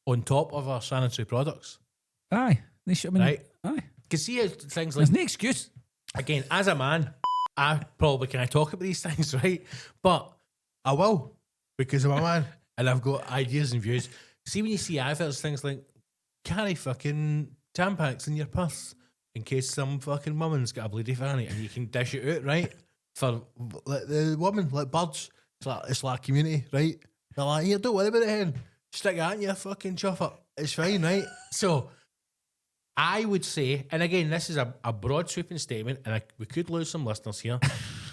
Speaker 1: on top of her sanitary products.
Speaker 2: Aye. They should, I mean,
Speaker 1: right?
Speaker 2: Aye.
Speaker 1: Because see things like...
Speaker 2: There's no excuse.
Speaker 1: Again, as a man, I probably can't talk about these things, right? But I will, because I'm a man and I've got ideas and views. See, when you see adverts, things like, carry fucking Tampax in your purse in case some fucking woman's got a bloody fanny, and you can dish it out, right? For like, the woman, like birds. It's like a community, right? They're like, here, don't worry about it, hen. Stick it in your fucking chuffer. It's fine, right? So I would say, and again, this is a broad sweeping statement, and we could lose some listeners here.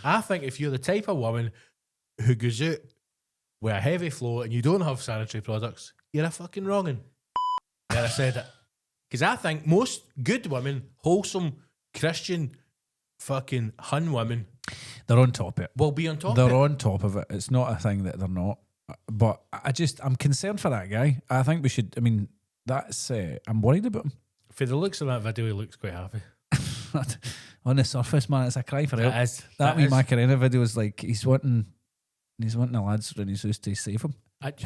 Speaker 1: I think if you're the type of woman who goes out with a heavy flow and you don't have sanitary products, you're a fucking wrongin'. Yeah, I said it. Because I think most good women, wholesome, Christian, fucking Hun women,
Speaker 2: they're on top of it.
Speaker 1: Will be on top
Speaker 2: They're
Speaker 1: of it.
Speaker 2: on top of it. It's not a thing that they're not. But I'm concerned for that guy. I think we should, I mean, that's, I'm worried about him.
Speaker 1: For the looks of that video, he looks quite happy.
Speaker 2: On the surface, man, it's a cry for help.
Speaker 1: It is.
Speaker 2: That wee Macarena video is like, he's wanting the lads around his house to save him.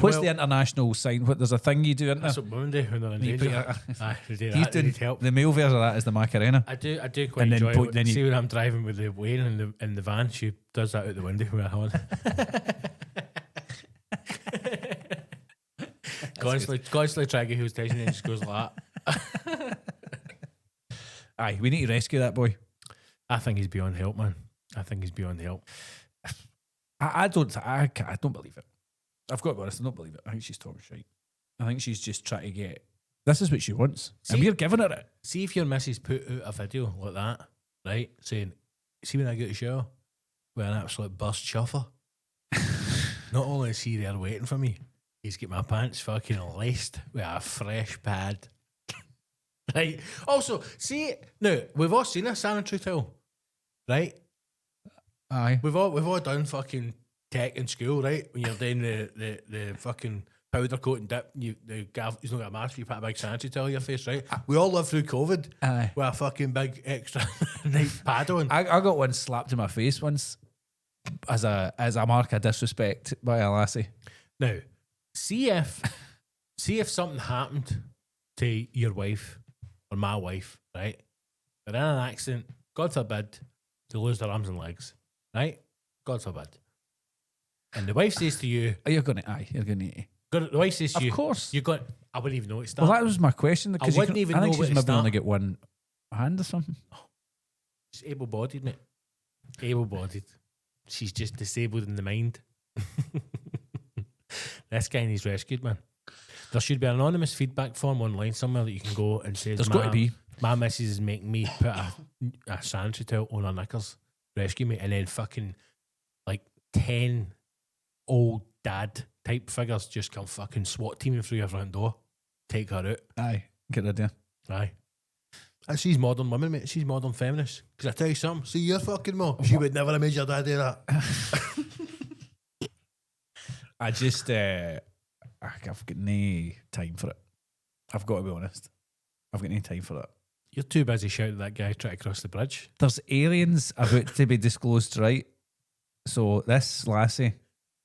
Speaker 2: What's the international sign? There's a thing you do, isn't there?
Speaker 1: That's what women do when they're in danger. Aye, they do
Speaker 2: He's
Speaker 1: that. They
Speaker 2: doing
Speaker 1: need help.
Speaker 2: the male version of that is the Macarena.
Speaker 1: I do quite
Speaker 2: And then
Speaker 1: enjoy it.
Speaker 2: then
Speaker 1: See when I'm driving with the Wayne in the van, she does that out the window with her on. Constantly trying to get who's touching it and just goes like that.
Speaker 2: Aye, we need to rescue that boy.
Speaker 1: I think he's beyond help, man. I think he's beyond help.
Speaker 2: I don't believe it. I've got to be honest, I don't believe it. I think she's talking shit. I think she's just trying to get... This is what she wants. And we're giving her it.
Speaker 1: See if your missus put out a video like that, right? Saying, see when I get to shower with an absolute burst chuffer. Not only is he there waiting for me, he's got my pants fucking laced with a fresh pad. Right? Also, see, now, we've all seen a sanitary towel, right?
Speaker 2: Aye.
Speaker 1: We've all done fucking tech in school, right? When you're doing the fucking powder coat and dip, he's not got a mask, you put a big sanitary towel on your face, right? We all lived through COVID with a fucking big extra nice pad on.
Speaker 2: I got one slapped in my face once as a mark of disrespect by a lassie.
Speaker 1: Now, see if something happened to your wife or my wife, right? They're in an accident, God forbid, they lose their arms and legs, right? God forbid. And the wife says to you,
Speaker 2: You're going to...
Speaker 1: the wife says to you,
Speaker 2: Of course.
Speaker 1: you're going, I wouldn't even know it's that.
Speaker 2: Well, that was my question.
Speaker 1: I wouldn't even know
Speaker 2: I think
Speaker 1: where
Speaker 2: she's
Speaker 1: to
Speaker 2: maybe only
Speaker 1: start.
Speaker 2: got one hand or something.
Speaker 1: She's able-bodied, mate. Able-bodied. She's just disabled in the mind. This guy needs rescued, man. There should be an anonymous feedback form online somewhere that you can go and say,
Speaker 2: There's got to be.
Speaker 1: My missus is making me put a sanitary towel on her knickers. Rescue me. And then fucking like 10 old dad type figures just come fucking SWAT teaming through your front door. Take her out.
Speaker 2: Aye, good idea.
Speaker 1: Aye. She's modern women, mate. She's modern feminist. Because I tell you something, see your fucking mom. She would never have made your dad do that.
Speaker 2: I just, I've got no time for it. I've got to be honest. I've got no time for it.
Speaker 1: You're too busy shouting at that guy trying to cross the bridge.
Speaker 2: There's aliens about to be disclosed, right? So this lassie,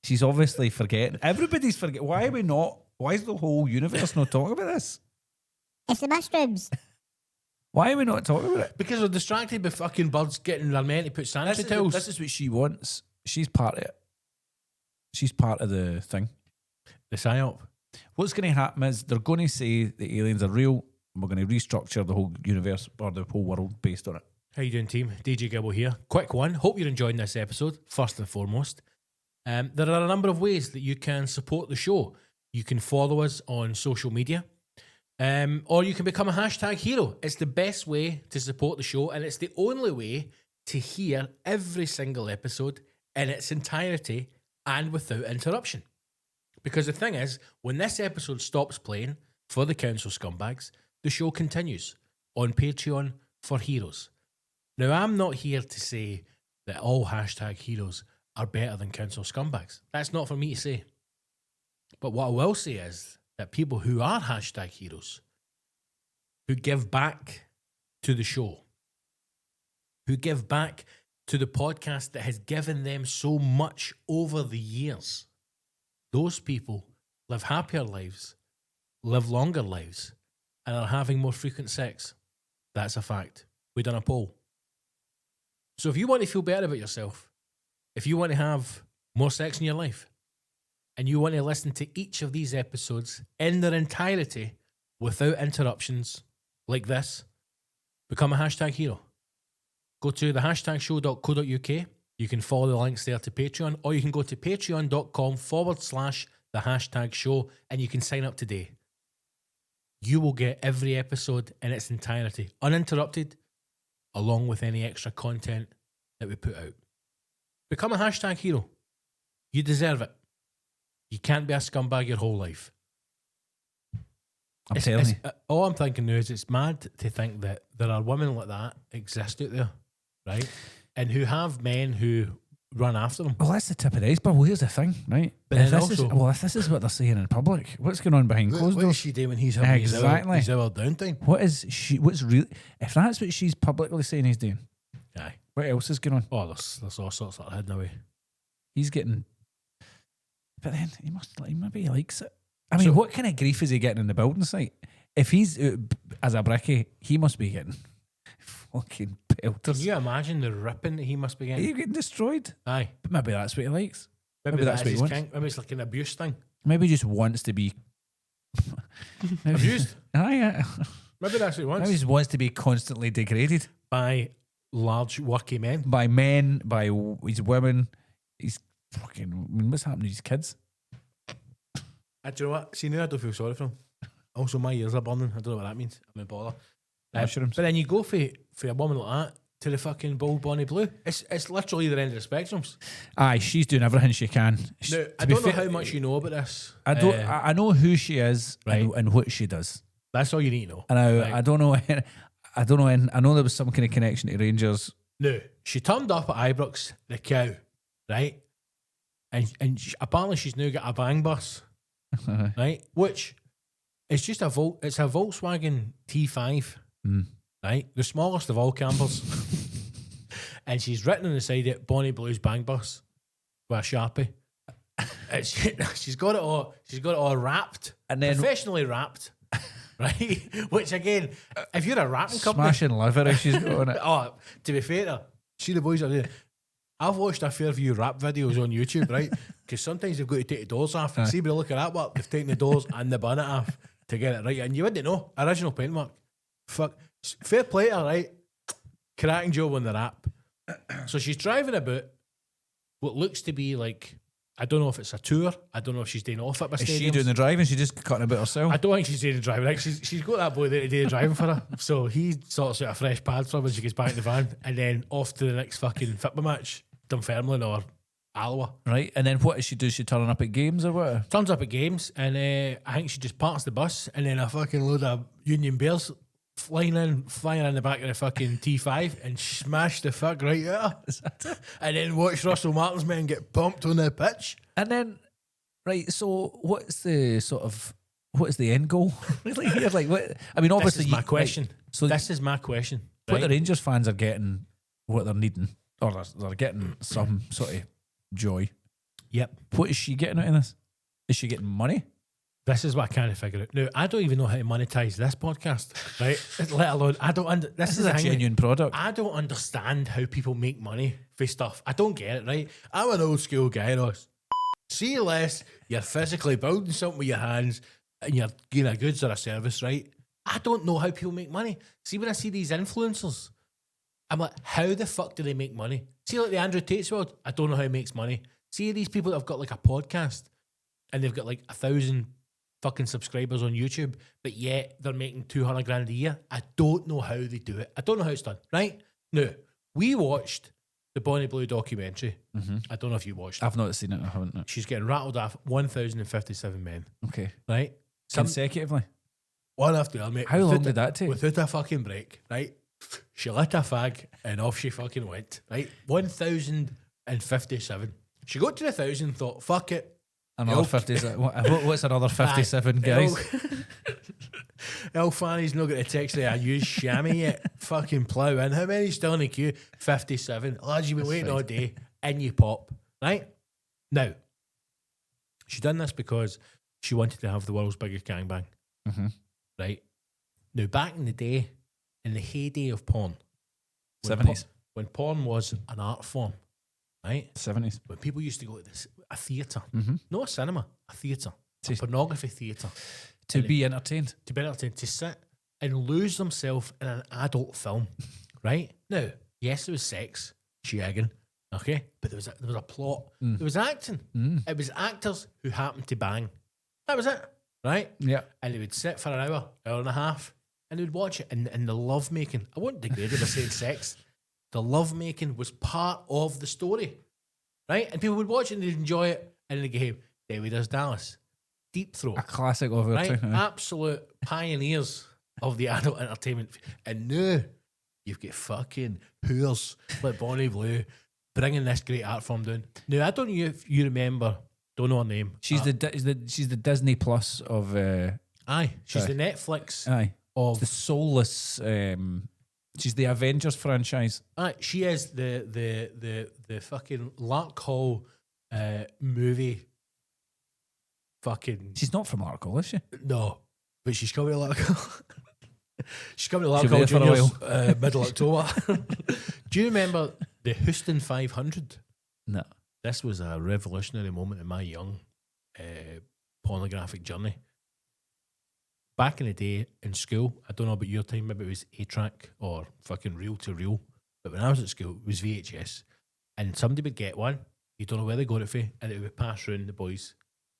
Speaker 2: she's obviously forgetting. Everybody's forgetting. Why are we not? Why is the whole universe not talking about this?
Speaker 3: It's the mushrooms.
Speaker 2: Why are we not talking about it?
Speaker 1: Because we're distracted by fucking birds getting their men to put sanitary towels.
Speaker 2: This is what she wants. She's part of it. She's part of the thing.
Speaker 1: The psyop.
Speaker 2: What's going to happen is they're going to say the aliens are real, and we're going to restructure the whole universe or the whole world based on it.
Speaker 1: How you doing, team? DJ Gibbo here. Quick one. Hope you're enjoying this episode, first and foremost. There are a number of ways that you can support the show. You can follow us on social media, or you can become a hashtag hero. It's the best way to support the show, and it's the only way to hear every single episode in its entirety and without interruption. Because the thing is, when this episode stops playing for the council scumbags, the show continues on Patreon for heroes. Now, I'm not here to say that all hashtag heroes are better than council scumbags. That's not for me to say. But what I will say is that people who are hashtag heroes, who give back to the show, who give back to the podcast that has given them so much over the years, those people live happier lives, live longer lives, and are having more frequent sex. That's a fact. We've done a poll. So if you want to feel better about yourself, if you want to have more sex in your life, and you want to listen to each of these episodes in their entirety without interruptions like this, become a hashtag hero. Go to the hashtagshow.co.uk. You can follow the links there to Patreon, or you can go to patreon.com/the hashtag show, and you can sign up today. You will get every episode in its entirety, uninterrupted, along with any extra content that we put out. Become a hashtag hero. You deserve it. You can't be a scumbag your whole life.
Speaker 2: I'm telling you.
Speaker 1: All I'm thinking now is it's mad to think that there are women like that exist out there, right? And who have men who run after them.
Speaker 2: Well, that's the tip of the iceberg. Well, here's the thing, right?
Speaker 1: But
Speaker 2: if
Speaker 1: then
Speaker 2: this
Speaker 1: also,
Speaker 2: if this is what they're saying in public, what's going on behind closed
Speaker 1: what is
Speaker 2: doors?
Speaker 1: she doing when he's having his hour downtime?
Speaker 2: What is she? What's really? If that's what she's publicly saying he's doing,
Speaker 1: Aye.
Speaker 2: what else is going on?
Speaker 1: Oh, there's all sorts that are hidden away.
Speaker 2: He's getting, but then maybe he likes it. I mean, what kind of grief is he getting in the building site? If he's as a brickie, he must be getting fucking pelters.
Speaker 1: Can you imagine the ripping that he must be
Speaker 2: Are
Speaker 1: getting?
Speaker 2: you getting destroyed?
Speaker 1: Aye.
Speaker 2: But maybe that's what he likes.
Speaker 1: Maybe
Speaker 2: that's what he
Speaker 1: his
Speaker 2: wants.
Speaker 1: kink. Maybe it's like an abuse thing.
Speaker 2: Maybe he just wants to be
Speaker 1: Abused?
Speaker 2: Aye.
Speaker 1: Maybe that's what he wants.
Speaker 2: Maybe he just wants to be constantly degraded
Speaker 1: By large, worky men.
Speaker 2: by men, by his women. He's fucking. I mean, what's happening to his kids?
Speaker 1: Do you know what? See, now I don't feel sorry for him. Also, my ears are burning. I don't know what that means. I'm in bother.
Speaker 2: Mushrooms.
Speaker 1: But then you go for a woman like that to the fucking Bald Bonnie Blue. It's literally the end of the spectrums.
Speaker 2: Aye, she's doing everything she can.
Speaker 1: Now, I don't know how much you know about this.
Speaker 2: I don't. I know who she is,
Speaker 1: Right.
Speaker 2: and what she does.
Speaker 1: That's all you need to know.
Speaker 2: And
Speaker 1: Right.
Speaker 2: I don't know. I don't know. I know there was some kind of connection to Rangers.
Speaker 1: No, she turned up at Ibrox, the cow, right? And apparently she's now got a bang bus, right? Which is just it's a Volkswagen T5, right? The smallest of all campers. And she's written on the side of it, Bonnie Blue's bang bus with a Sharpie. She's got it all wrapped,
Speaker 2: And then-
Speaker 1: professionally wrapped, right? Which again, if you're a wrapping company,
Speaker 2: Smashing liver if she's got on it.
Speaker 1: oh, to be fair to her, see the boys are there. I've watched a fair few rap videos on YouTube, right? Because sometimes they've got to take the doors off. See, by the look at that work, they've taken the doors and the bonnet off to get it right. And you wouldn't know. Original paintwork. Fuck. Fair play to her, right? Cracking job on the rap. So she's driving about what looks to be like, I don't know if it's a tour. I don't know if she's doing off at my
Speaker 2: Is she doing the driving? She just cutting a bit herself.
Speaker 1: I don't think she's doing the driving. Like she's got that boy there to do the driving for her. So he sorts out a fresh pad for her when she gets back in the van, and then off to the next fucking football match, Dunfermline or Alloa.
Speaker 2: Right, and then what does she do? She turning up at games or what?
Speaker 1: Turns up at games, and I think she just parks the bus, and then a fucking load of Union Bears flying in the back of the fucking T5 and smash the fuck right at her. And then watch Russell Martin's men get pumped on the pitch.
Speaker 2: And then, right, so what's the end goal? Really here? Like, what? I mean, obviously,
Speaker 1: This is my question.
Speaker 2: Right, so
Speaker 1: This is my question.
Speaker 2: what the
Speaker 1: Right?
Speaker 2: Rangers fans are getting, what they're needing, or they're getting some sort of joy.
Speaker 1: Yep.
Speaker 2: What is she getting out of this? Is she getting money?
Speaker 1: This is what I can't figure out. Now, I don't even know how to monetize this podcast, right? Let alone,
Speaker 2: This is a genuine product.
Speaker 1: I don't understand how people make money for stuff. I don't get it, right? I'm an old school guy, Ross. See less, you're physically building something with your hands and you're getting a goods or a service, right? I don't know how people make money. See, when I see these influencers, I'm like, how the fuck do they make money? See, like the Andrew Tate's world, I don't know how he makes money. See these people that have got like a podcast and they've got like 1,000 fucking subscribers on YouTube, but yet they're making 200 grand a year. I don't know how they do it. I don't know how it's done, right? No, we watched the Bonnie Blue documentary. I don't know if you watched it.
Speaker 2: I've not seen it. I haven't. No.
Speaker 1: She's getting rattled off 1,057 men,
Speaker 2: Okay.
Speaker 1: right?
Speaker 2: Consecutively.
Speaker 1: One after the other, mate.
Speaker 2: How long did that take?
Speaker 1: Without a fucking break, right? She lit a fag and off she fucking went, right? 1,057. She got to 1,000 and thought, fuck it.
Speaker 2: Another 57. What's another 57, guys?
Speaker 1: El Fanny's not going to text me, I use chamois yet. Fucking plough in. How many still in the queue? 57. Lads, you've been waiting all day. In you pop. Right? Now, she done this because she wanted to have the world's biggest gangbang. Right? Now, back in the day, in the heyday of porn,
Speaker 2: 70s.
Speaker 1: When porn was an art form, right?
Speaker 2: 70s.
Speaker 1: When people used to go to a theatre, not a cinema, a theatre, a
Speaker 2: Just-
Speaker 1: pornography theatre,
Speaker 2: To be entertained.
Speaker 1: to be entertained, to sit and lose themselves in an adult film, right? Now, yes, there was sex, shagging, okay, but there was a plot, there was acting. It was actors who happened to bang. That was it, right?
Speaker 2: Yeah.
Speaker 1: And they would sit for an hour and a half, and they would watch it. And the love making, I wouldn't degrade it by saying sex. The love making was part of the story, right? And people would watch it and they'd enjoy it. And they go, David does Dallas, Deep Throat,
Speaker 2: A classic of
Speaker 1: right?
Speaker 2: it.
Speaker 1: Absolute pioneers of the adult entertainment. And now you've got fucking poors like Bonnie Blue bringing this great art form down. Now, I don't know if you remember, don't know her name.
Speaker 2: She's she's the Disney Plus of
Speaker 1: Aye, she's
Speaker 2: Sorry.
Speaker 1: the Netflix
Speaker 2: aye.
Speaker 1: of.
Speaker 2: The soulless she's the Avengers franchise.
Speaker 1: Aye, she is the fucking Lark Hall movie. Fucking
Speaker 2: She's not from Arkle, is she?
Speaker 1: no, but she's coming to Lark Hall. She's coming to Lark
Speaker 2: She'll be
Speaker 1: Hall
Speaker 2: there for a
Speaker 1: Juniors middle October. Do you remember the Houston 500?
Speaker 2: No.
Speaker 1: This was a revolutionary moment in my young pornographic journey. Back in the day in school, I don't know about your time, maybe it was A-Track or fucking reel to reel. But when I was at school, it was VHS. And somebody would get one, you don't know where they got it for, and it would pass around the boys.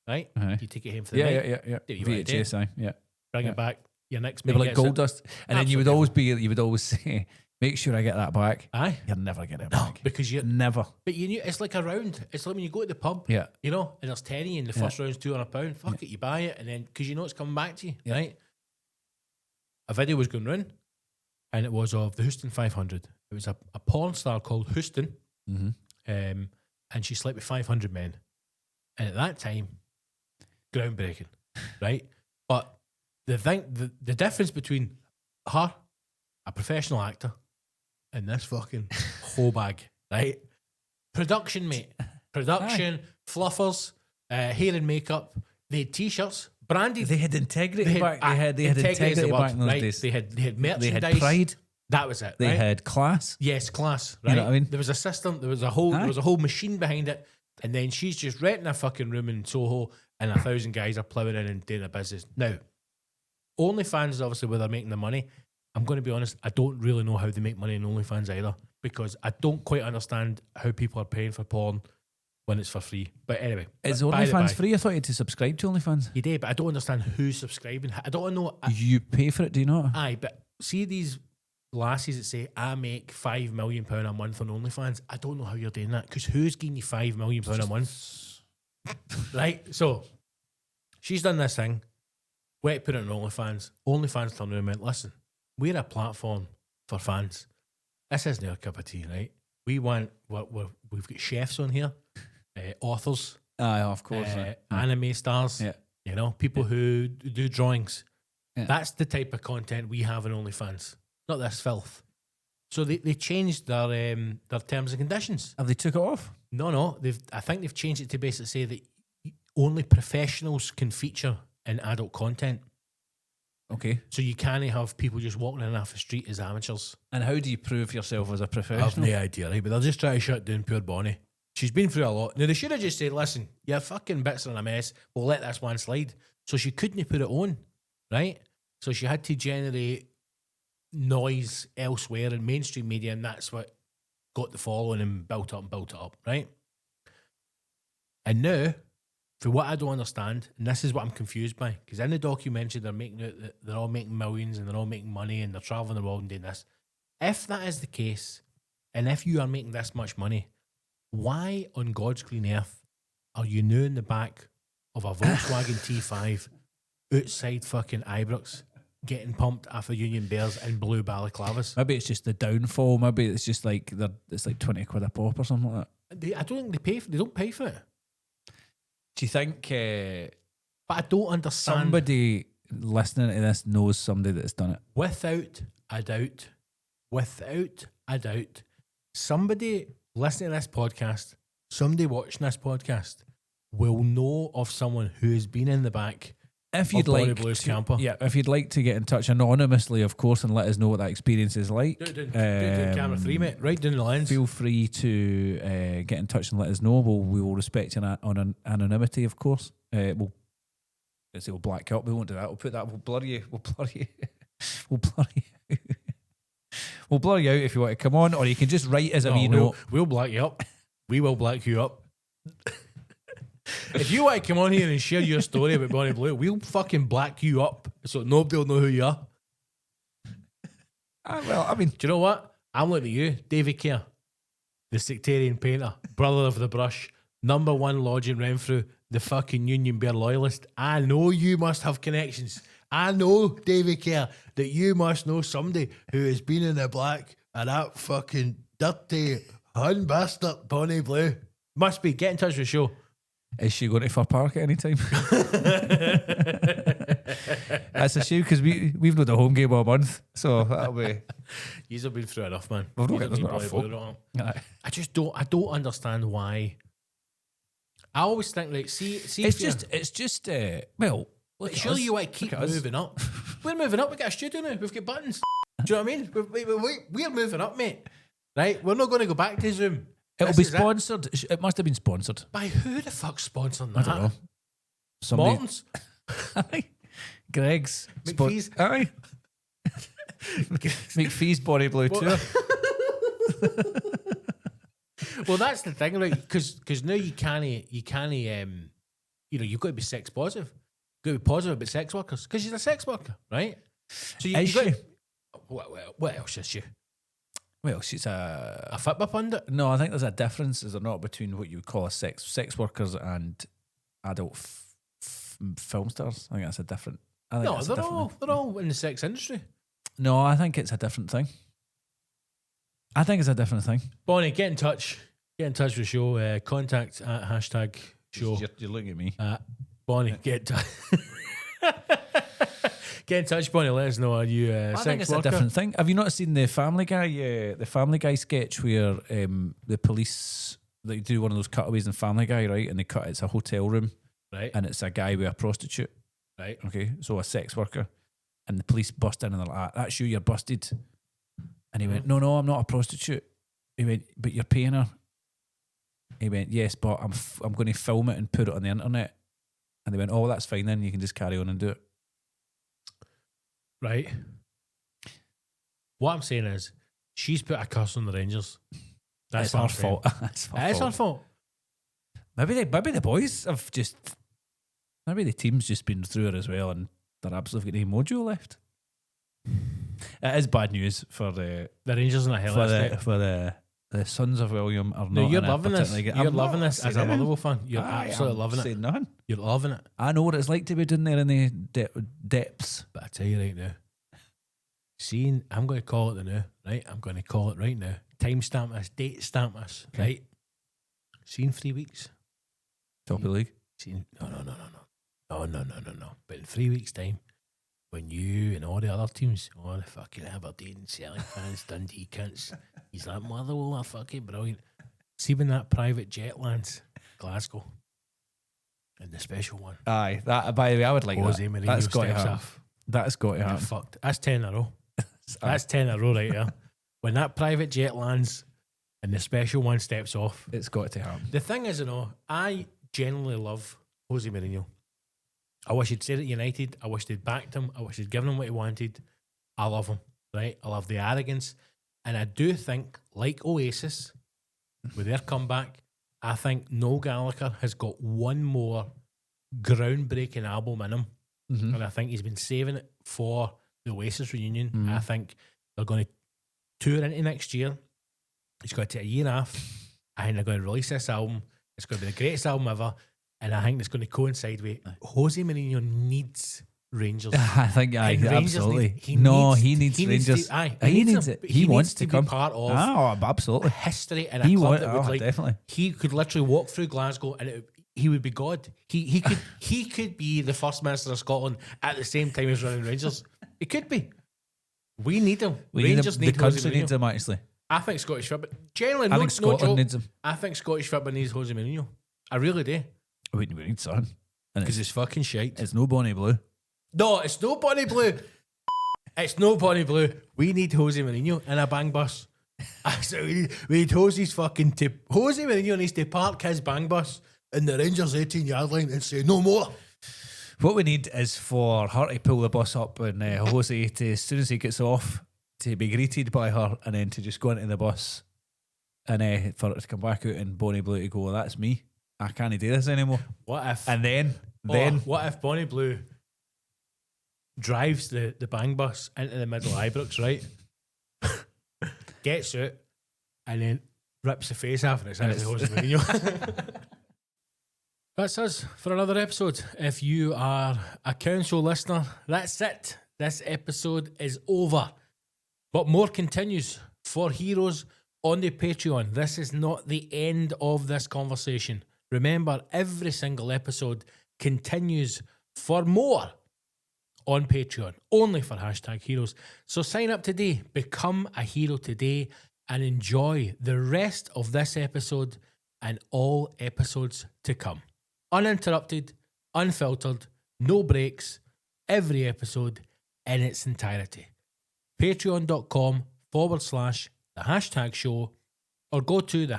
Speaker 1: Right?
Speaker 2: Uh-huh.
Speaker 1: You take it home for the night,
Speaker 2: Yeah.
Speaker 1: Do you want to do?
Speaker 2: VHS, aye. Yeah.
Speaker 1: bring
Speaker 2: Yeah.
Speaker 1: it back. Your next
Speaker 2: They
Speaker 1: mate
Speaker 2: were like
Speaker 1: gets
Speaker 2: gold
Speaker 1: it.
Speaker 2: dust. And then you would
Speaker 1: Absolutely.
Speaker 2: always say, make sure I get that back.
Speaker 1: Aye.
Speaker 2: You'll never get it
Speaker 1: No,
Speaker 2: back.
Speaker 1: because you
Speaker 2: Never.
Speaker 1: but you knew it's like a round. It's like when you go to the pub,
Speaker 2: Yeah.
Speaker 1: you know, and there's 10 and the first round's £200. Fuck it, you buy it, and then because you know it's coming back to you, right? A video was going round, and it was of the Houston 500. It was a porn star called Houston,
Speaker 2: Mm-hmm.
Speaker 1: and she slept with 500 men. And at that time, groundbreaking, right? But the difference between her, a professional actor, and this fucking hoe bag, right? Production, mate. Production, fluffers, hair and makeup. They had t-shirts, branded.
Speaker 2: They had integrity
Speaker 1: They
Speaker 2: back.
Speaker 1: had-
Speaker 2: They had
Speaker 1: integrity is the
Speaker 2: integrity
Speaker 1: word,
Speaker 2: back in those
Speaker 1: right?
Speaker 2: days.
Speaker 1: They had
Speaker 2: They
Speaker 1: merchandise.
Speaker 2: had pride.
Speaker 1: That was it.
Speaker 2: They
Speaker 1: right?
Speaker 2: had class.
Speaker 1: Yes, class.
Speaker 2: You
Speaker 1: Right.
Speaker 2: know what I mean?
Speaker 1: There was a system. There was a whole.
Speaker 2: Aye.
Speaker 1: There was a whole machine behind it. And then she's just renting a fucking room in Soho, and 1,000 guys are ploughing in and doing a business. Now, OnlyFans is obviously where they're making the money. I'm going to be honest. I don't really know how they make money in OnlyFans either, because I don't quite understand how people are paying for porn when it's for free. But anyway,
Speaker 2: Is
Speaker 1: by the by,
Speaker 2: OnlyFans free? I thought you had to subscribe to OnlyFans.
Speaker 1: You did, but I don't understand who's subscribing. I don't know.
Speaker 2: You pay for it, do you not?
Speaker 1: Aye, but see these lassies that say, I make £5 million a month on OnlyFans. I don't know how you're doing that, because who's giving you £5 million a month? Right? So, she's done this thing, wet put it on OnlyFans. OnlyFans turned around and went, listen, we're a platform for fans. This isn't our cup of tea, right? We want, we've got chefs on here, authors,
Speaker 2: Aye, of course.
Speaker 1: anime stars,
Speaker 2: Yeah.
Speaker 1: you know, people who do drawings.
Speaker 2: Yeah.
Speaker 1: That's the type of content we have on OnlyFans, not this filth. So they changed their terms and conditions.
Speaker 2: Have they took it off?
Speaker 1: No, I think they've changed it to basically say that only professionals can feature in adult content.
Speaker 2: Okay.
Speaker 1: So you can't have people just walking in off the street as amateurs.
Speaker 2: And how do you prove yourself as a
Speaker 1: I have
Speaker 2: professional?
Speaker 1: no idea, right? But they're just trying to shut down poor Bonnie. She's been through a lot. Now, they should have just said, listen, your fucking bits are in a mess. We'll let this one slide. So she couldn't put it on, right? So she had to generate noise elsewhere in mainstream media, and that's what got the following and built it up, right? And now, for what I don't understand, and this is what I'm confused by, because in the documentary they're making it that they're all making millions and they're all making money and they're traveling the world and doing this. If that is the case, and if you are making this much money, why on God's green earth are you now in the back of a Volkswagen T5 outside fucking Ibrox getting pumped after Union Bears in blue balaclavas?
Speaker 2: Maybe it's just the downfall. Maybe it's just like it's like 20 quid a pop or something like that.
Speaker 1: I don't think they don't pay for it.
Speaker 2: Do you think
Speaker 1: But I don't understand.
Speaker 2: somebody listening to this knows somebody that's done it?
Speaker 1: Without a doubt, somebody listening to this podcast, somebody watching this podcast will know of someone who has been in the back
Speaker 2: If you'd
Speaker 1: of Bonnie
Speaker 2: like
Speaker 1: Blue's
Speaker 2: to,
Speaker 1: camper.
Speaker 2: yeah, if you'd like to get in touch anonymously, of course, and let us know what that experience is like,
Speaker 1: Do it camera free, mate. Right down the lens.
Speaker 2: feel free to get in touch and let us know. We will respect your anonymity, of course. We'll black you up. We won't do that. We'll put that. We'll blur you. We'll blur you. We'll blur you. We'll blur you out if you want to come on, or you can just write us a wee note.
Speaker 1: We'll black you up. We will black you up. If you want to come on here and share your story about Bonnie Blue, we'll fucking black you up so nobody will know who you are.
Speaker 2: Well, I mean,
Speaker 1: Do you know what? I'm looking at you, David Kerr, the sectarian painter, brother of the brush, #1 lodge in Renfrew, the fucking Union Bear loyalist. I know you must have connections. I know, David Kerr, that you must know somebody who has been in the black and that fucking dirty hun bastard Bonnie Blue. Must be. Get in touch with the show.
Speaker 2: is she going to Fir Park at any time? That's a shame because we've not a home game all month, so that'll be.
Speaker 1: You've been through enough, man.
Speaker 2: We've not
Speaker 1: You've
Speaker 2: got this
Speaker 1: been
Speaker 2: much
Speaker 1: Bonnie
Speaker 2: folk.
Speaker 1: Blue.
Speaker 2: Aye.
Speaker 1: I don't understand why. I always think like see
Speaker 2: It's just well, look at
Speaker 1: surely
Speaker 2: us.
Speaker 1: you want to keep
Speaker 2: Look at us.
Speaker 1: moving up. We're moving up. We got a studio now. We've got buttons. Do you know what I mean? We're moving up, mate. Right? We're not going to go back to Zoom.
Speaker 2: It'll
Speaker 1: This
Speaker 2: be
Speaker 1: is it.
Speaker 2: sponsored. It must have been sponsored.
Speaker 1: By who the fuck's sponsoring that?
Speaker 2: I don't know. Somebody.
Speaker 1: Morton's?
Speaker 2: Aye. Greg's.
Speaker 1: McPhee's?
Speaker 2: Aye. McPhee's Bonnie Blue too.
Speaker 1: Well, that's the thing, right? Because now you can't, you've got to be sex positive. You've got to be positive about sex workers because she's a sex worker, right? So
Speaker 2: Is
Speaker 1: got
Speaker 2: she?
Speaker 1: what else is she?
Speaker 2: Well, she's a.
Speaker 1: A football pundit?
Speaker 2: No, I think there's a difference, is there not, between what you would call a sex workers and adult film stars? I think that's a different. I think
Speaker 1: No,
Speaker 2: that's a
Speaker 1: they're
Speaker 2: different thing.
Speaker 1: all in the sex industry.
Speaker 2: No, I think it's a different thing. I think it's a different thing.
Speaker 1: Bonnie, get in touch. Get in touch with the show. Contact at hashtag show.
Speaker 2: You're looking at me.
Speaker 1: Bonnie, get in touch. Get in touch, Bonnie. Let us know. Are you
Speaker 2: I
Speaker 1: sex
Speaker 2: think it's
Speaker 1: worker?
Speaker 2: a different thing. Have you not seen the Family Guy sketch where the police, they do one of those cutaways in Family Guy, right? And it's a hotel room,
Speaker 1: Right.
Speaker 2: and it's a guy with a prostitute,
Speaker 1: Right.
Speaker 2: okay, so a sex worker, and the police bust in and they're like, "That's you, you're busted." And he went, "No, I'm not a prostitute." He went, "But you're paying her." He went, "Yes, but I'm going to film it and put it on the internet." And they went, "Oh, that's fine then. You can just carry on and do it."
Speaker 1: Right. What I'm saying is, she's put a curse on the Rangers. That's
Speaker 2: It's
Speaker 1: what
Speaker 2: our
Speaker 1: I'm saying.
Speaker 2: fault. It's our
Speaker 1: It is
Speaker 2: fault.
Speaker 1: her fault.
Speaker 2: Maybe the boys have just. Maybe the team's just been through it as well, and they're absolutely no mojo left. It is bad news for the
Speaker 1: The Rangers in a hell of a state.
Speaker 2: for the Sons of William are
Speaker 1: No,
Speaker 2: not.
Speaker 1: you're
Speaker 2: in a
Speaker 1: loving this.
Speaker 2: particularly good-
Speaker 1: You're
Speaker 2: I'm
Speaker 1: loving
Speaker 2: not
Speaker 1: this as a
Speaker 2: saying
Speaker 1: Motherwell fan. You're
Speaker 2: I
Speaker 1: absolutely
Speaker 2: am
Speaker 1: loving it.
Speaker 2: saying nothing.
Speaker 1: You're loving it.
Speaker 2: I know what it's like to be down there in the depths.
Speaker 1: But I tell you right now, seeing, I'm going to call it the now, right? I'm going to call it right now. Time stamp this, date stamp this,
Speaker 2: Okay.
Speaker 1: right? See in 3 weeks.
Speaker 2: Top of the league.
Speaker 1: See in, no. But in 3 weeks' time, when you and all the other teams, all the fucking Aberdeen, Celtic fans, Dundee cunts, he's like, Motherwell are fucking brilliant. See when that private jet lands, Glasgow, and the special one.
Speaker 2: Aye, that. By the way, I would like
Speaker 1: Jose
Speaker 2: that.
Speaker 1: Mourinho
Speaker 2: That's got to
Speaker 1: steps
Speaker 2: happen.
Speaker 1: off.
Speaker 2: That's got to
Speaker 1: You're
Speaker 2: happen.
Speaker 1: fucked. That's 10 in a row. That's 10 in a row right there. When that private jet lands and the special one steps off.
Speaker 2: It's got to happen.
Speaker 1: The thing is, I genuinely love Jose Mourinho. I wish he'd stayed at United. I wish they'd backed him. I wish they'd given him what he wanted. I love him, right? I love the arrogance. And I do think, like Oasis, with their comeback, I think Noel Gallagher has got one more groundbreaking album in him.
Speaker 2: Mm-hmm.
Speaker 1: And I think he's been saving it for the Oasis reunion. Mm-hmm. I think they're going to tour into next year. It's going to take a year and a half. I think they're going to release this album. It's going to be the greatest album ever. And I think it's going to coincide with Jose Mourinho needs Rangers.
Speaker 2: I think absolutely.
Speaker 1: He
Speaker 2: needs Rangers. He needs it. He wants to
Speaker 1: be
Speaker 2: come
Speaker 1: part of
Speaker 2: absolutely
Speaker 1: history and a club that would
Speaker 2: definitely.
Speaker 1: He could literally walk through Glasgow and he would be God. He could be the first minister of Scotland at the same time as running Rangers. He could be. We need him. Rangers need
Speaker 2: the country needs him actually.
Speaker 1: I think Scottish football generally.
Speaker 2: I think Scotland needs him.
Speaker 1: I think Scottish football needs Jose Mourinho. I really do.
Speaker 2: We need something
Speaker 1: because it's fucking shite.
Speaker 2: It's no Bonnie Blue.
Speaker 1: No, it's no Bonnie Blue. It's no Bonnie Blue. We need Jose Mourinho in a bang bus. So we need Jose's fucking Jose Mourinho needs to park his bang bus in the Rangers 18-yard line and say no more.
Speaker 2: What we need is for her to pull the bus up and Jose to, as soon as he gets off, to be greeted by her and then to just go into the bus and for it to come back out and Bonnie Blue to go, well, that's me. I can't do this anymore.
Speaker 1: What if?
Speaker 2: And then
Speaker 1: what if Bonnie Blue drives the bang bus into the middle of Ibrox, right? Gets out and then rips the face off and it's Jose Mourinho. That's us for another episode. If you are a council listener, that's it. This episode is over. But more continues for heroes on the Patreon. This is not the end of this conversation. Remember, every single episode continues for more on Patreon, only for #heroes. So sign up today, become a hero today, and enjoy the rest of this episode and all episodes to come. Uninterrupted, unfiltered, no breaks, every episode in its entirety. Patreon.com/the #show or go to the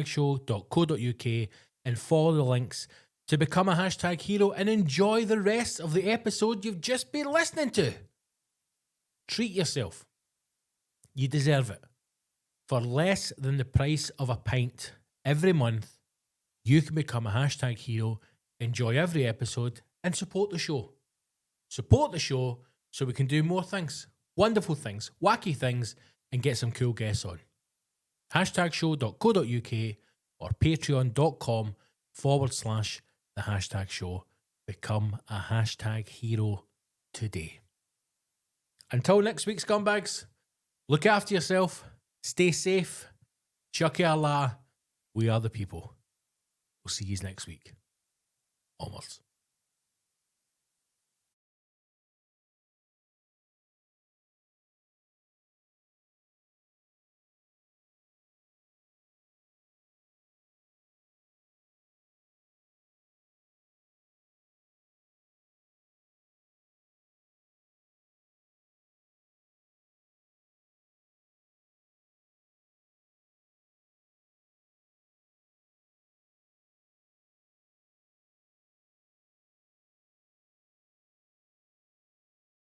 Speaker 1: #show.co.uk and follow the links to become a #hero and enjoy the rest of the episode you've just been listening to. Treat yourself. You deserve it. For less than the price of a pint every month, you can become a #hero, enjoy every episode, and support the show. Support the show so we can do more things, wonderful things, wacky things, and get some cool guests on. #show.co.uk or patreon.com/the #show. Become a #hero today. Until next week, scumbags, look after yourself, stay safe, Chucky Allah, we are the people. We'll see you next week. Onwards.